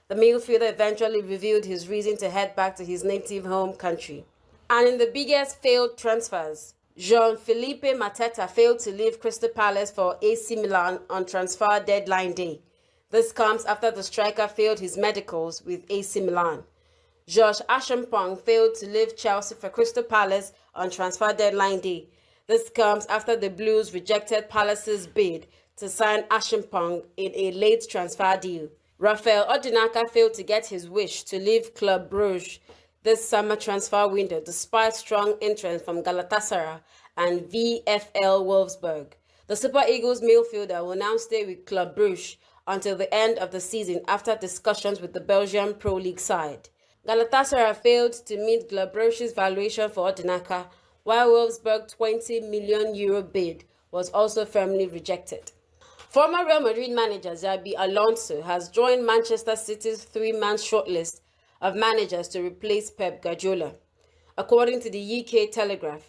The midfielder eventually revealed his reason to head back to his native home country. And in the biggest failed transfers, Jean-Philippe Mateta failed to leave Crystal Palace for AC Milan on transfer deadline day. This comes after the striker failed his medicals with AC Milan. George Achampong failed to leave Chelsea for Crystal Palace on transfer deadline day. This comes after the Blues rejected Palace's bid to sign Achampong in a late transfer deal. Rafael Odinaka failed to get his wish to leave Club Brugge this summer transfer window despite strong interest from Galatasaray and VfL Wolfsburg. The Super Eagles midfielder will now stay with Club Brugge until the end of the season after discussions with the Belgian Pro League side. Galatasaray failed to meet Club Brugge's valuation for Odinaka, while Wolfsburg's €20 million bid was also firmly rejected. Former Real Madrid manager Xabi Alonso has joined Manchester City's three-man shortlist of managers to replace Pep Guardiola. According to the UK Telegraph,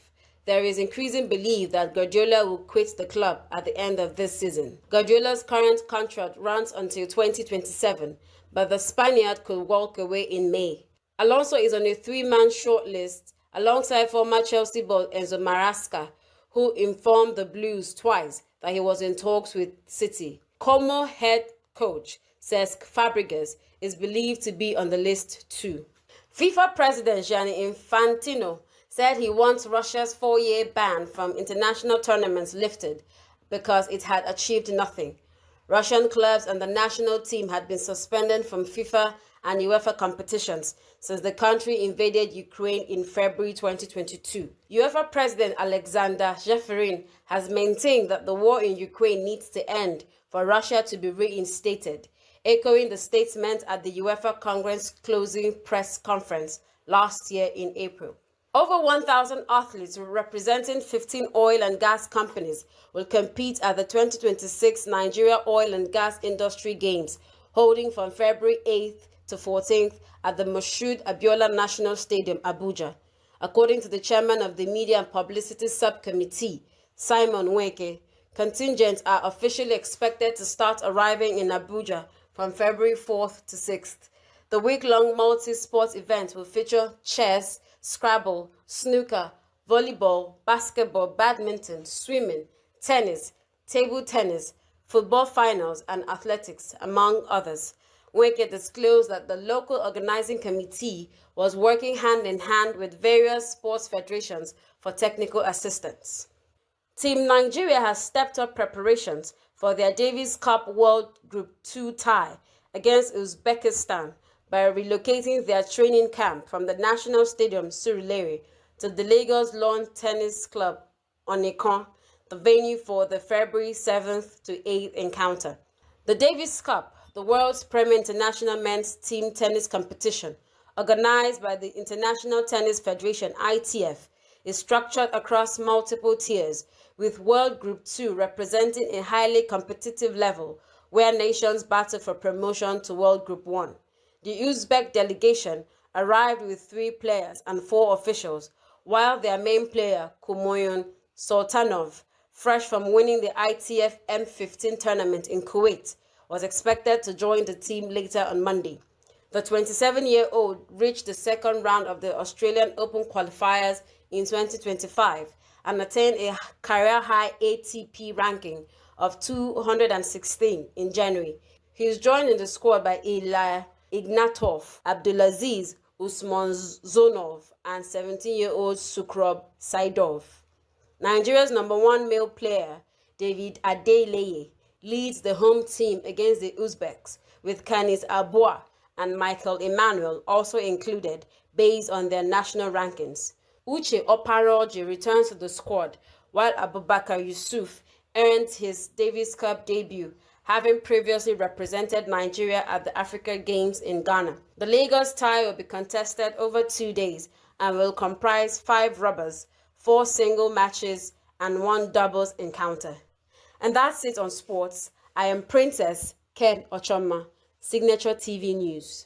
there is increasing belief that Guardiola will quit the club at the end of this season. Guardiola's current contract runs until 2027, but the Spaniard could walk away in May. Alonso is on a three-man shortlist alongside former Chelsea boss Enzo Maresca, who informed the Blues twice that he was in talks with City. Como head coach Cesc Fabregas is believed to be on the list too. FIFA President Gianni Infantino said he wants Russia's 4-year ban from international tournaments lifted because it had achieved nothing. Russian clubs and the national team had been suspended from FIFA and UEFA competitions since the country invaded Ukraine in February 2022. UEFA President Alexander Zhefirin has maintained that the war in Ukraine needs to end for Russia to be reinstated, echoing the statement at the UEFA Congress closing press conference last year in April. Over 1,000 athletes representing 15 oil and gas companies will compete at the 2026 Nigeria Oil and Gas Industry Games, holding from February 8th to 14th at the Moshood Abiola National Stadium, Abuja. According to the chairman of the Media and Publicity Subcommittee, Simon Weke, contingents are officially expected to start arriving in Abuja from February 4th to 6th. The week-long multi-sport event will feature chess, Scrabble, snooker, volleyball, basketball, badminton, swimming, tennis, table tennis, football finals, and athletics, among others. Weke disclosed that the local organizing committee was working hand in hand with various sports federations for technical assistance. Team Nigeria has stepped up preparations for their Davis Cup World Group 2 tie against Uzbekistan by relocating their training camp from the National Stadium Surulere to the Lagos Lawn Tennis Club Onikan, the venue for the February 7th to 8th encounter. The Davis Cup, the world's premier international men's team tennis competition, organized by the International Tennis Federation (ITF), is structured across multiple tiers, with World Group 2 representing a highly competitive level where nations battle for promotion to World Group 1. The Uzbek delegation arrived with 3 players and 4 officials, while their main player, Kumoyun Sultanov, fresh from winning the ITF M15 tournament in Kuwait, was expected to join the team later on Monday. The 27-year-old reached the second round of the Australian Open qualifiers in 2025 and attained a career-high ATP ranking of 216 in January. He is joined in the squad by Ilya Ignatov, Abdulaziz Usmanzonov, and 17-year-old Sukrob Saidov. Nigeria's #1 male player, David Adeleye, leads the home team against the Uzbeks, with Kanis Abua and Michael Emmanuel also included based on their national rankings. Uche Oparoji returns to the squad, while Abubakar Yusuf earned his Davis Cup debut, having previously represented Nigeria at the Africa Games in Ghana. The Lagos tie will be contested over 2 days and will comprise 5 rubbers, 4 single matches, and 1 doubles encounter. And that's it on sports. I am Princess Ken Ochoma, Signature TV News.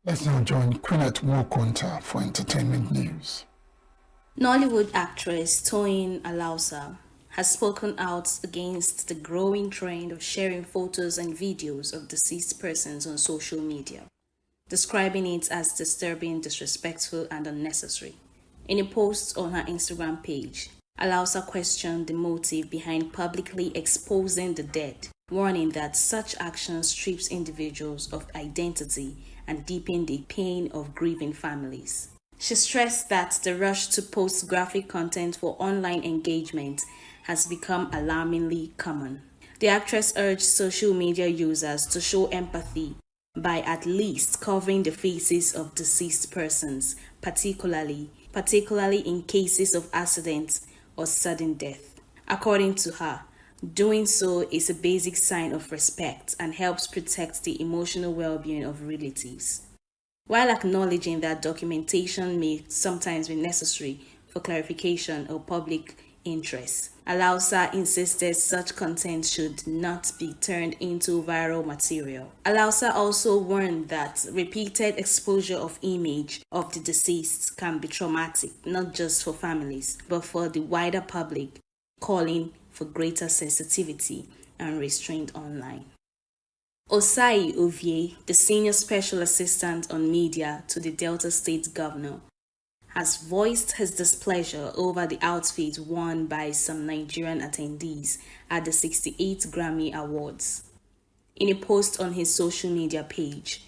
Let's now join Quinette Wokonta for entertainment news. Nollywood actress Toyin Alausa has spoken out against the growing trend of sharing photos and videos of deceased persons on social media, describing it as disturbing, disrespectful, and unnecessary. In a post on her Instagram page, Alausa questioned the motive behind publicly exposing the dead, warning that such action strips individuals of identity and deepen the pain of grieving families. She stressed that the rush to post graphic content for online engagement has become alarmingly common. The actress urged social media users to show empathy by at least covering the faces of deceased persons, particularly in cases of accidents or sudden death. According to her, doing so is a basic sign of respect and helps protect the emotional well-being of relatives. While acknowledging that documentation may sometimes be necessary for clarification or public interest, Alausa insisted such content should not be turned into viral material. Alausa also warned that repeated exposure of image of the deceased can be traumatic, not just for families, but for the wider public, calling for greater sensitivity and restraint online. Osai Ovie, the Senior Special Assistant on Media to the Delta State Governor, has voiced his displeasure over the outfit worn by some Nigerian attendees at the 68th Grammy Awards. In a post on his social media page,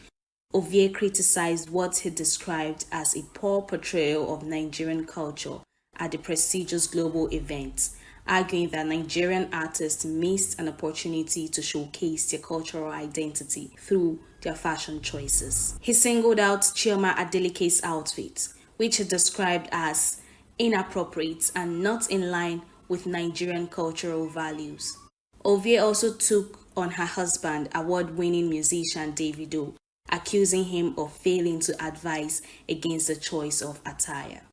Ovie criticized what he described as a poor portrayal of Nigerian culture at the prestigious global event, arguing that Nigerian artists missed an opportunity to showcase their cultural identity through their fashion choices. He singled out Chioma Adelike's outfit, which he described as inappropriate and not in line with Nigerian cultural values. Ovie also took on her husband, award-winning musician Davido, accusing him of failing to advise against the choice of attire.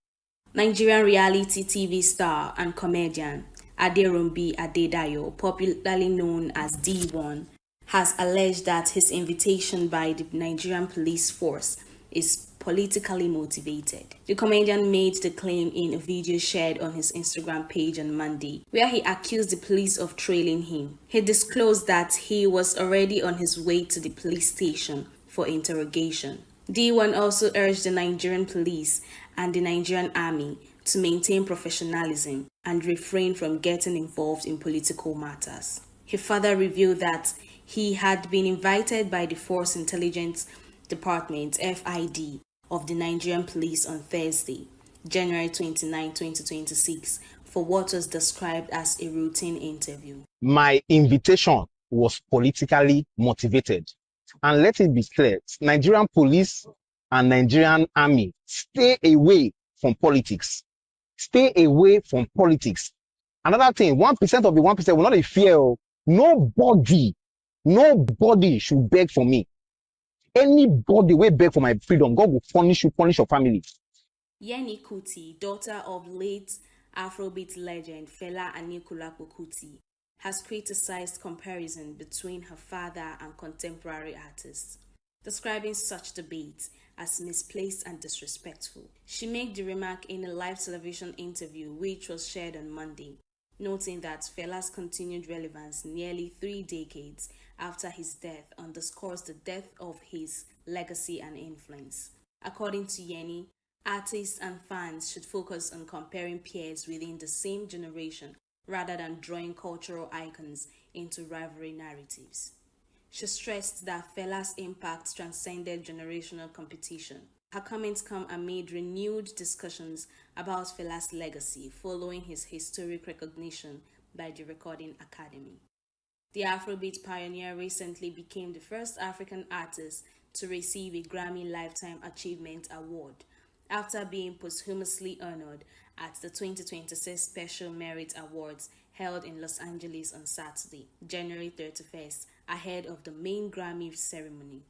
Nigerian reality TV star and comedian Aderumbi Adedayo, popularly known as D1, has alleged that his invitation by the Nigerian police force is politically motivated. The comedian made the claim in a video shared on his Instagram page on Monday, where he accused the police of trailing him. He disclosed that he was already on his way to the police station for interrogation. D1 also urged the Nigerian police and the Nigerian army to maintain professionalism and refrain from getting involved in political matters. He further revealed that he had been invited by the Force Intelligence Department (FID) of the Nigerian police on Thursday, January 29, 2026, for what was described as a routine interview. My invitation was politically motivated. And let it be clear, Nigerian police and Nigerian army, stay away from politics. Stay away from politics. Another thing, 1% of the 1% will not be fear. Nobody should beg for me. Anybody will beg for my freedom, God will punish you, punish your family. Yeni Kuti, daughter of late Afrobeat legend Fela Anikulapo Kuti, has criticized comparison between her father and contemporary artists, describing such debates as misplaced and disrespectful. She made the remark in a live television interview which was shared on Monday, noting that Fela's continued relevance nearly 3 decades after his death underscores the depth of his legacy and influence. According to Yeni, artists and fans should focus on comparing peers within the same generation rather than drawing cultural icons into rivalry narratives. She stressed that Fela's impact transcended generational competition. Her comments come amid renewed discussions about Fela's legacy following his historic recognition by the Recording Academy. The Afrobeat pioneer recently became the first African artist to receive a Grammy Lifetime Achievement Award after being posthumously honored at the 2026 Special Merit Awards held in Los Angeles on Saturday, January 31st, ahead of the main Grammy ceremony.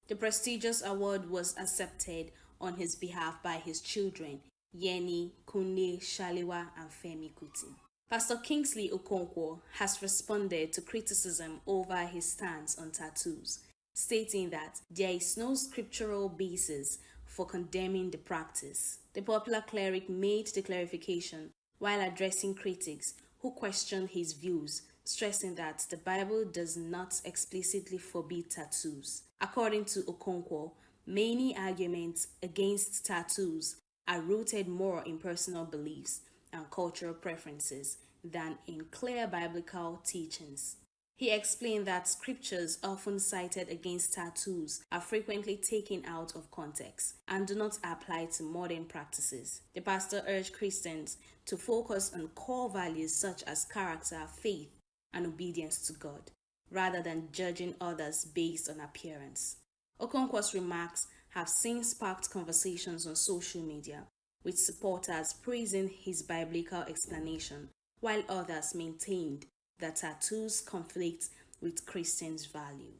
The prestigious award was accepted on his behalf by his children, Yeni, Kunle, Shaliwa, and Femi Kuti. Pastor Kingsley Okonkwo has responded to criticism over his stance on tattoos, stating that there is no scriptural basis for condemning the practice. The popular cleric made the clarification while addressing critics who questioned his views, stressing that the Bible does not explicitly forbid tattoos. According to Okonkwo, many arguments against tattoos are rooted more in personal beliefs and cultural preferences than in clear biblical teachings. He explained that scriptures often cited against tattoos are frequently taken out of context and do not apply to modern practices. The pastor urged Christians to focus on core values such as character, faith, and obedience to God, rather than judging others based on appearance. Okonkwo's remarks have since sparked conversations on social media, with supporters praising his biblical explanation, while others maintained that tattoos conflict with Christians' value.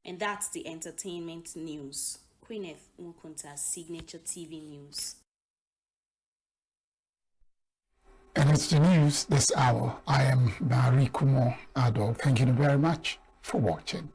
And that's the entertainment news. Queeneth Nkunta's Signature TV News. And it's the news this hour. I am Barry Kumo Ado. Thank you very much for watching.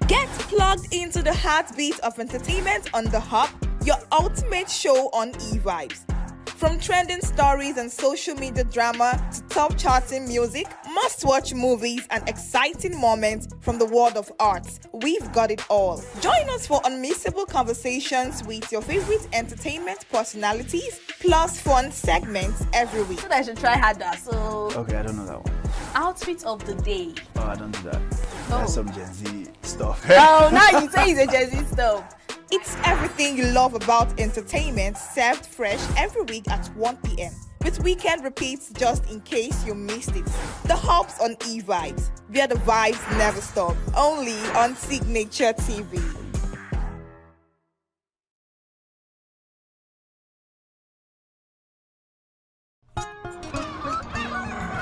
Get plugged into the heartbeat of entertainment on The Hub, your ultimate show on eVibes. From trending stories and social media drama to top charting music, must-watch movies and exciting moments from the world of arts, we've got it all. Join us for unmissable conversations with your favorite entertainment personalities, plus fun segments every week. So I should try harder, so... Okay, I don't know that one. Outfit of the day. Oh, I don't do that. That's some Gen Z stuff. Oh, now you say it's a Gen Z stuff. It's everything you love about entertainment, served fresh every week at 1 p.m. with weekend repeats just in case you missed it. The Hub's on eVibes, where the vibes never stop. Only on Signature TV.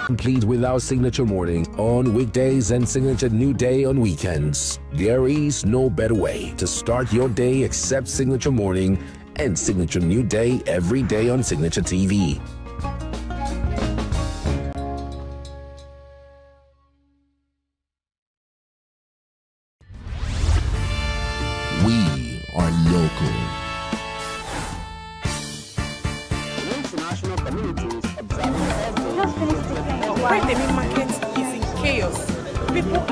Complete with our Signature Morning on weekdays and Signature New Day on weekends. There is no better way to start your day except Signature Morning and Signature New Day every day on Signature TV. We are local. International communities observing just finished the when the meat market is in chaos. People are...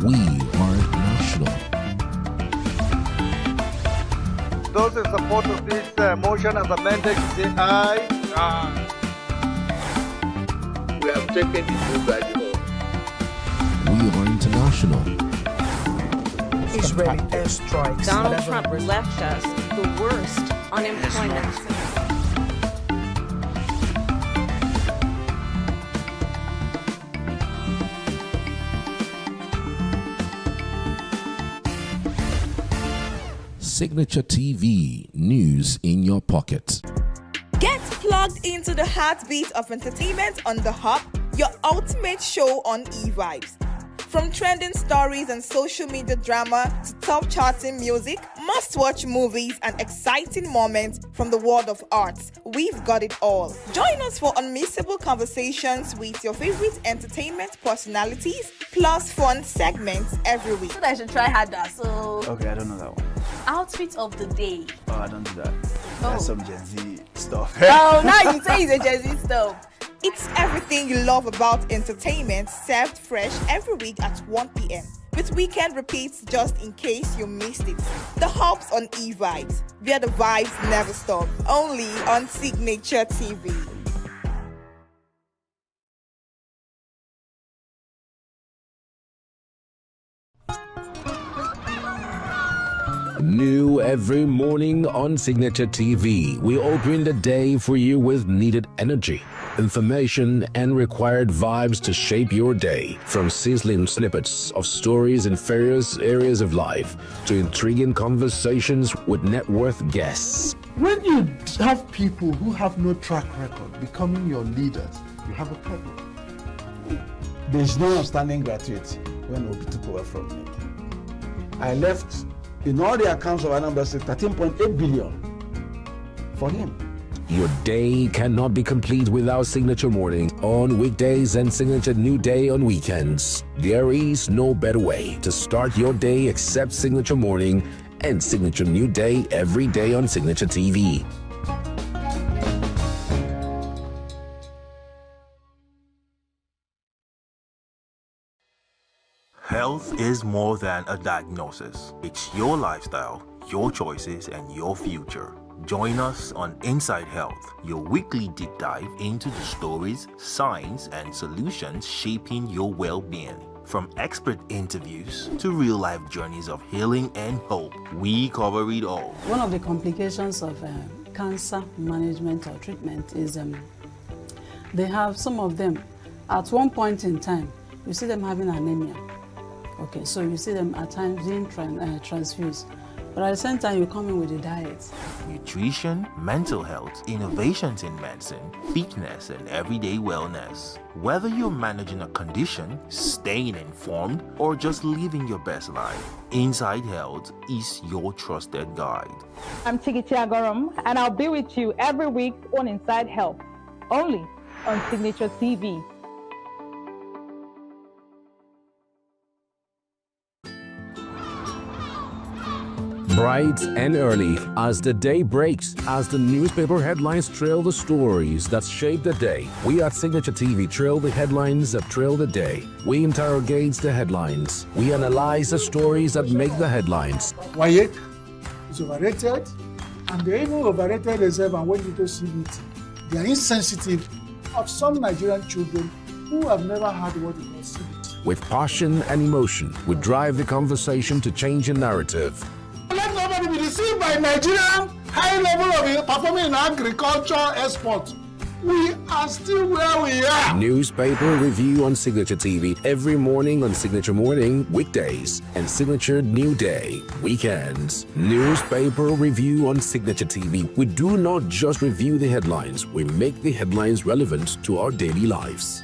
We are national. Those in support of this motion as amended, say aye. Aye. We have taken the vote by the law. We are international. Israeli airstrikes. Donald Trump left us the worst unemployment. Signature TV, news in your pocket. Get plugged into the heartbeat of entertainment on The Hub, your ultimate show on eVibes. From trending stories and social media drama to top charting music, must-watch movies and exciting moments from the world of arts, we've got it all. Join us for unmissable conversations with your favorite entertainment personalities, plus fun segments every week. So I should try harder, so... Okay, I don't know that one. Outfit of the day. Oh, I don't do that. That's some Gen Z stuff. Oh, now you say it's a Gen Z stuff. It's everything you love about entertainment, served fresh every week at 1 p.m. with weekend repeats just in case you missed it. The Hub's on eVibes, where the vibes never stop. Only on Signature TV. New every morning on Signature TV. We open the day for you with needed energy, information, and required vibes to shape your day. From sizzling snippets of stories in various areas of life to intriguing conversations with net worth guests. When you have people who have no track record becoming your leaders, you have a problem. There's no outstanding gratuity when Obi took over from me. I left in all the accounts of Anambra State 13.8 billion for him. Your day cannot be complete without Signature Morning on weekdays and Signature New Day on weekends. There is no better way to start your day except Signature Morning and Signature New Day every day on Signature TV. Health is more than a diagnosis. It's your lifestyle, your choices, and your future. Join us on Inside Health, your weekly deep dive into the stories, science, and solutions shaping your well-being. From expert interviews to real-life journeys of healing and hope, we cover it all. One of the complications of cancer management or treatment is they have some of them, at one point in time, you see them having anemia. Okay, so you see them at times being transfused. But at the same time, you come in with a diet. Nutrition, mental health, innovations in medicine, fitness, and everyday wellness. Whether you're managing a condition, staying informed, or just living your best life, Inside Health is your trusted guide. I'm Tigiti Agorum, and I'll be with you every week on Inside Health, only on Signature TV. Bright and early as the day breaks, as the newspaper headlines trail the stories that shape the day, we at Signature TV trail the headlines that trail the day. We interrogate the headlines. We analyze the stories that make the headlines. WAEC is overrated, and they even overrated themselves and went into CBT. They are insensitive of some Nigerian children who have never had what they call CBT. With passion and emotion, we drive the conversation to change the narrative. Let nobody be deceived by Nigerian high level of performing in agriculture export. We are still where we are. Newspaper review on Signature TV every morning on Signature Morning, weekdays, and Signature New Day, weekends. Newspaper review on Signature TV. We do not just review the headlines, we make the headlines relevant to our daily lives.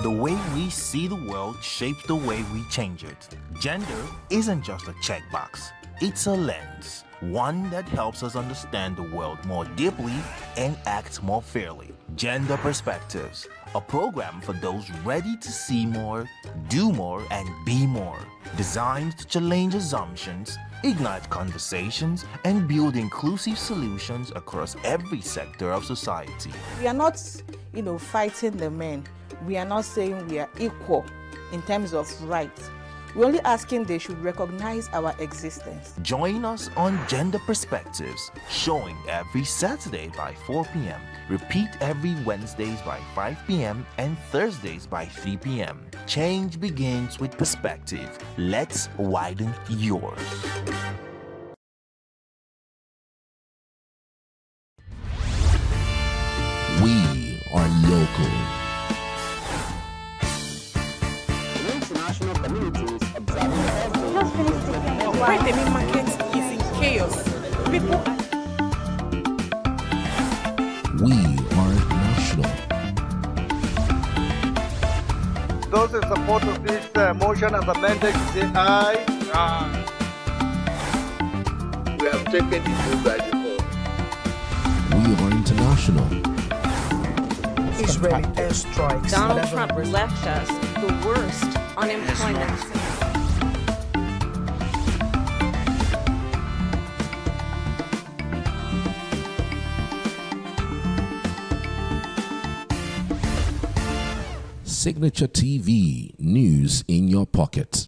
The way we see the world shapes the way we change it. Gender isn't just a checkbox, it's a lens, one that helps us understand the world more deeply and act more fairly. Gender Perspectives, a program for those ready to see more, do more, and be more. Designed to challenge assumptions, ignite conversations, and build inclusive solutions across every sector of society. We are not, fighting the men. We are not saying we are equal in terms of rights. We're only asking they should recognize our existence. Join us on Gender Perspectives, showing every Saturday by 4 p.m. Repeat every Wednesdays by 5 p.m. and Thursdays by 3 p.m. Change begins with perspective. Let's widen yours. We are local. International communities observing every Signaturetv market is in chaos. People We are national. Those in support of this motion as amended, say aye. Aye. We have taken the vote by default. We are international. Israeli airstrikes. Donald Trump left us the worst unemployment. Signature TV, news in your pocket.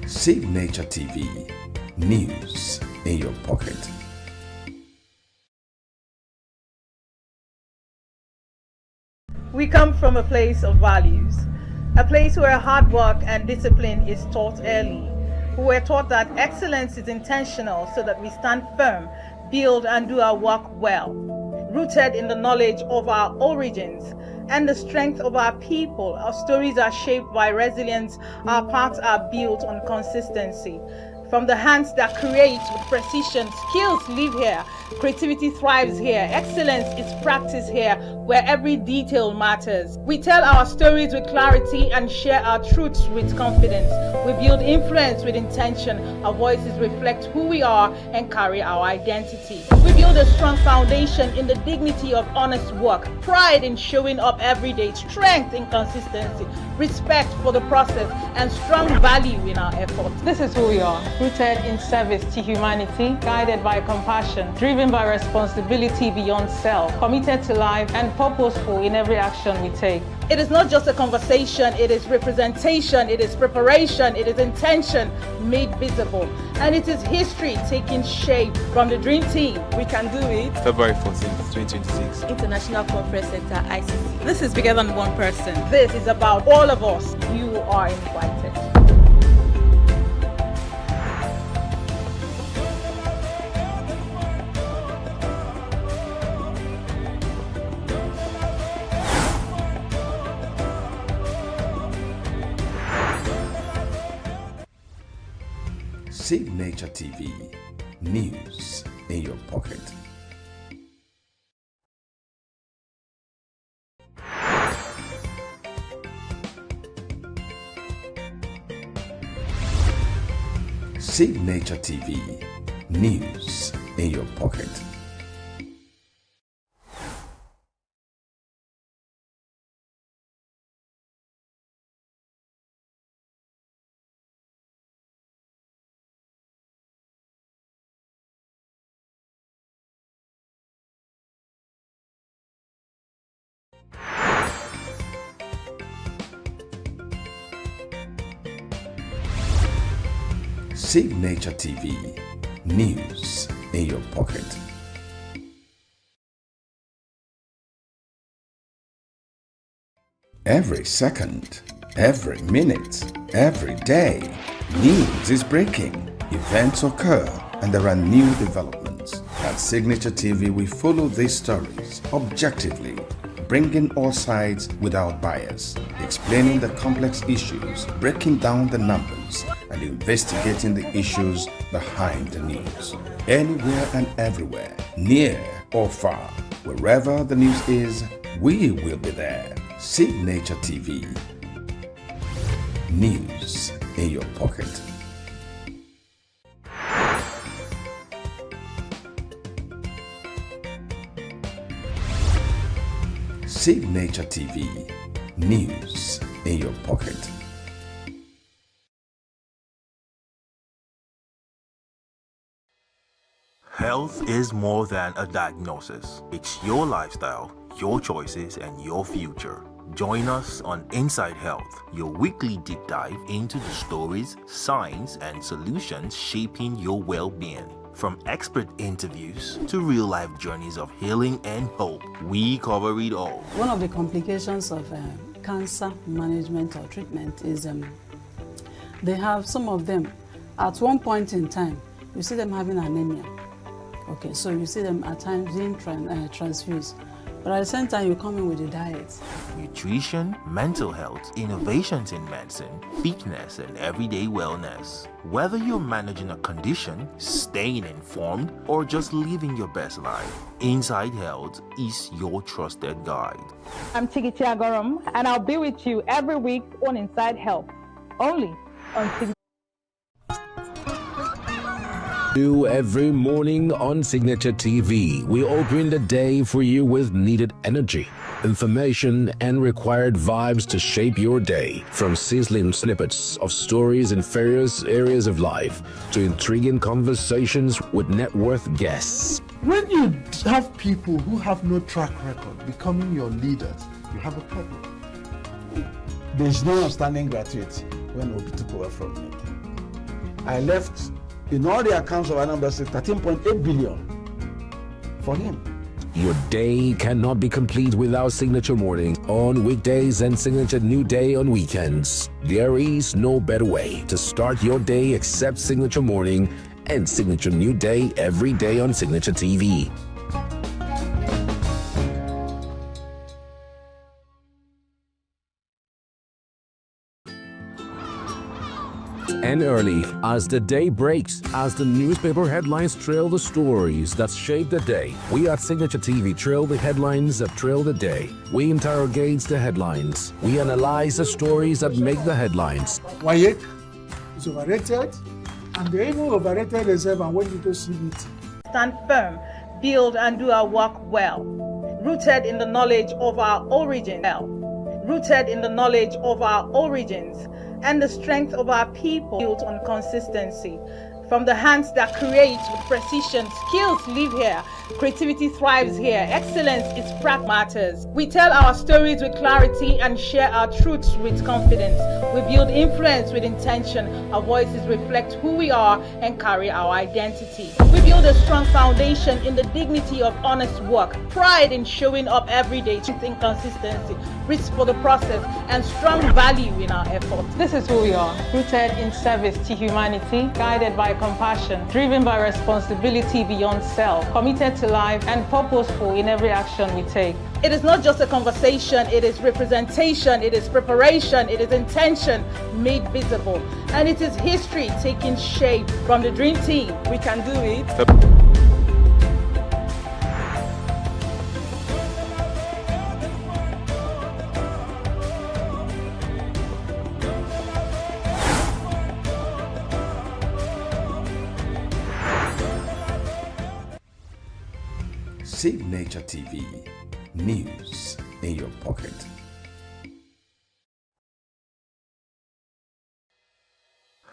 Signature TV, news in your pocket. We come from a place of values, a place where hard work and discipline is taught early. We were taught that excellence is intentional so that we stand firm, build and do our work well, rooted in the knowledge of our origins and the strength of our people. Our stories are shaped by resilience, our paths are built on consistency. From the hands that create with precision, skills live here, creativity thrives here, excellence is practiced here, where every detail matters. We tell our stories with clarity and share our truths with confidence. We build influence with intention. Our voices reflect who we are and carry our identity. We build a strong foundation in the dignity of honest work, pride in showing up every day, strength in consistency, respect for the process, and strong value in our efforts. This is who we are, rooted in service to humanity, guided by compassion, driven by responsibility beyond self, committed to life, and purposeful in every action we take. It is not just a conversation, it is representation, it is preparation, it is intention made visible. And it is history taking shape from the dream team. We can do it. February 14th, 2026. International Conference Center, ICC. This is bigger than one person. This is about all of us. You are invited. Signature TV, news in your pocket. Signature TV, news in your pocket. Signature TV, news in your pocket. Every second, every minute, every day, news is breaking, events occur, and there are new developments. At Signature TV, we follow these stories objectively, bringing all sides without bias, explaining the complex issues, breaking down the numbers, and investigating the issues behind the news. Anywhere and everywhere, near or far, wherever the news is, we will be there. Signature TV, news in your pocket. Signature TV, news in your pocket. Health is more than a diagnosis. It's your lifestyle, your choices, and your future. Join us on Inside Health, your weekly deep dive into the stories, science, and solutions shaping your well-being. From expert interviews to real-life journeys of healing and hope, we cover it all. One of the complications of cancer management or treatment is they have some of them, at one point in time, you see them having anemia. Okay, so you see them at times being transfused. But at the same time, you come in with a diet. Nutrition, mental health, innovations in medicine, fitness, and everyday wellness. Whether you're managing a condition, staying informed, or just living your best life, Inside Health is your trusted guide. I'm Signaturetv, and I'll be with you every week on Inside Health, only on Signaturetv. Every morning on Signature TV, we open the day for you with needed energy, information, and required vibes to shape your day. From sizzling snippets of stories in various areas of life to intriguing conversations with net worth guests. When you have people who have no track record becoming your leaders, you have a problem. There's no outstanding graduate when Obi took over from me. I left, in all the accounts of Anambra State, 13.8 billion for him. Your day cannot be complete without Signature Morning on weekdays and Signature New Day on weekends. There is no better way to start your day except Signature Morning and Signature New Day every day on Signature TV. and early as the day breaks, as the newspaper headlines trail the stories that shape the day. We at Signature TV trail the headlines that trail the day. We interrogate the headlines. We analyze the stories that make the headlines. WAEC is overrated, and the even overrated reserve and went into CBT. Stand firm, build and do our work well, rooted in the knowledge of our origins, and the strength of our people built on consistency. From the hands that create with precision, skills live here, creativity thrives here, excellence is practice matters. We tell our stories with clarity and share our truths with confidence. We build influence with intention. Our voices reflect who we are and carry our identity. We build a strong foundation in the dignity of honest work, pride in showing up every day, truth in consistency, risk for the process, and strong value in our efforts. This is who we are, rooted in service to humanity, guided by compassion, driven by responsibility beyond self, committed to life, and purposeful in every action we take. It is not just a conversation, it is representation, it is preparation, it is intention made visible, and it is history taking shape. From the dream team, We can do it. Signature TV, news in your pocket.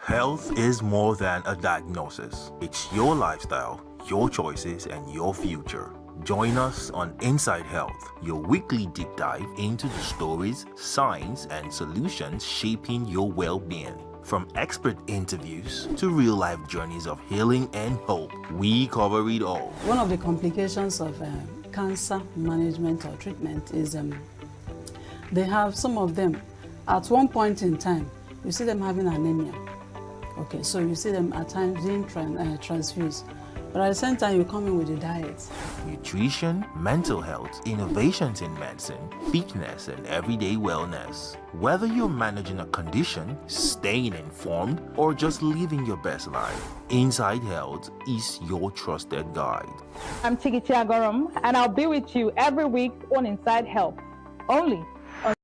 Health is more than a diagnosis. It's your lifestyle, your choices, and your future. Join us on Inside Health, your weekly deep dive into the stories, science, and solutions shaping your well-being. From expert interviews to real-life journeys of healing and hope, we cover it all. One of the complications of cancer management or treatment is they have some of them at one point in time, you see them having anemia. Okay, so you see them at times being transfused. But at the same time, you come in with a diet. Nutrition, mental health, innovations in medicine, fitness, and everyday wellness. Whether you're managing a condition, staying informed, or just living your best life, Inside Health is your trusted guide. I'm Signaturetv, and I'll be with you every week on Inside Health, only on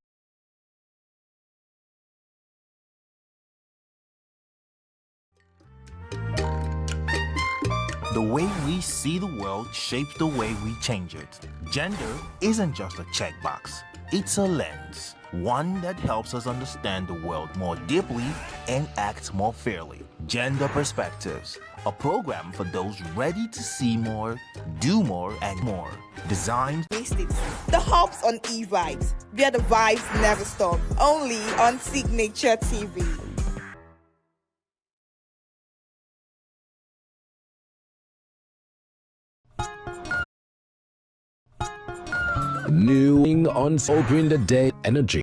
The way we see the world shapes the way we change it. Gender isn't just a checkbox, it's a lens, one that helps us understand the world more deeply and act more fairly. Gender Perspectives, a program for those ready to see more, do more, and more. Designed The Hops on E-Vibes, where the vibes never stop, only on Signature TV. New on Open the Day Energy.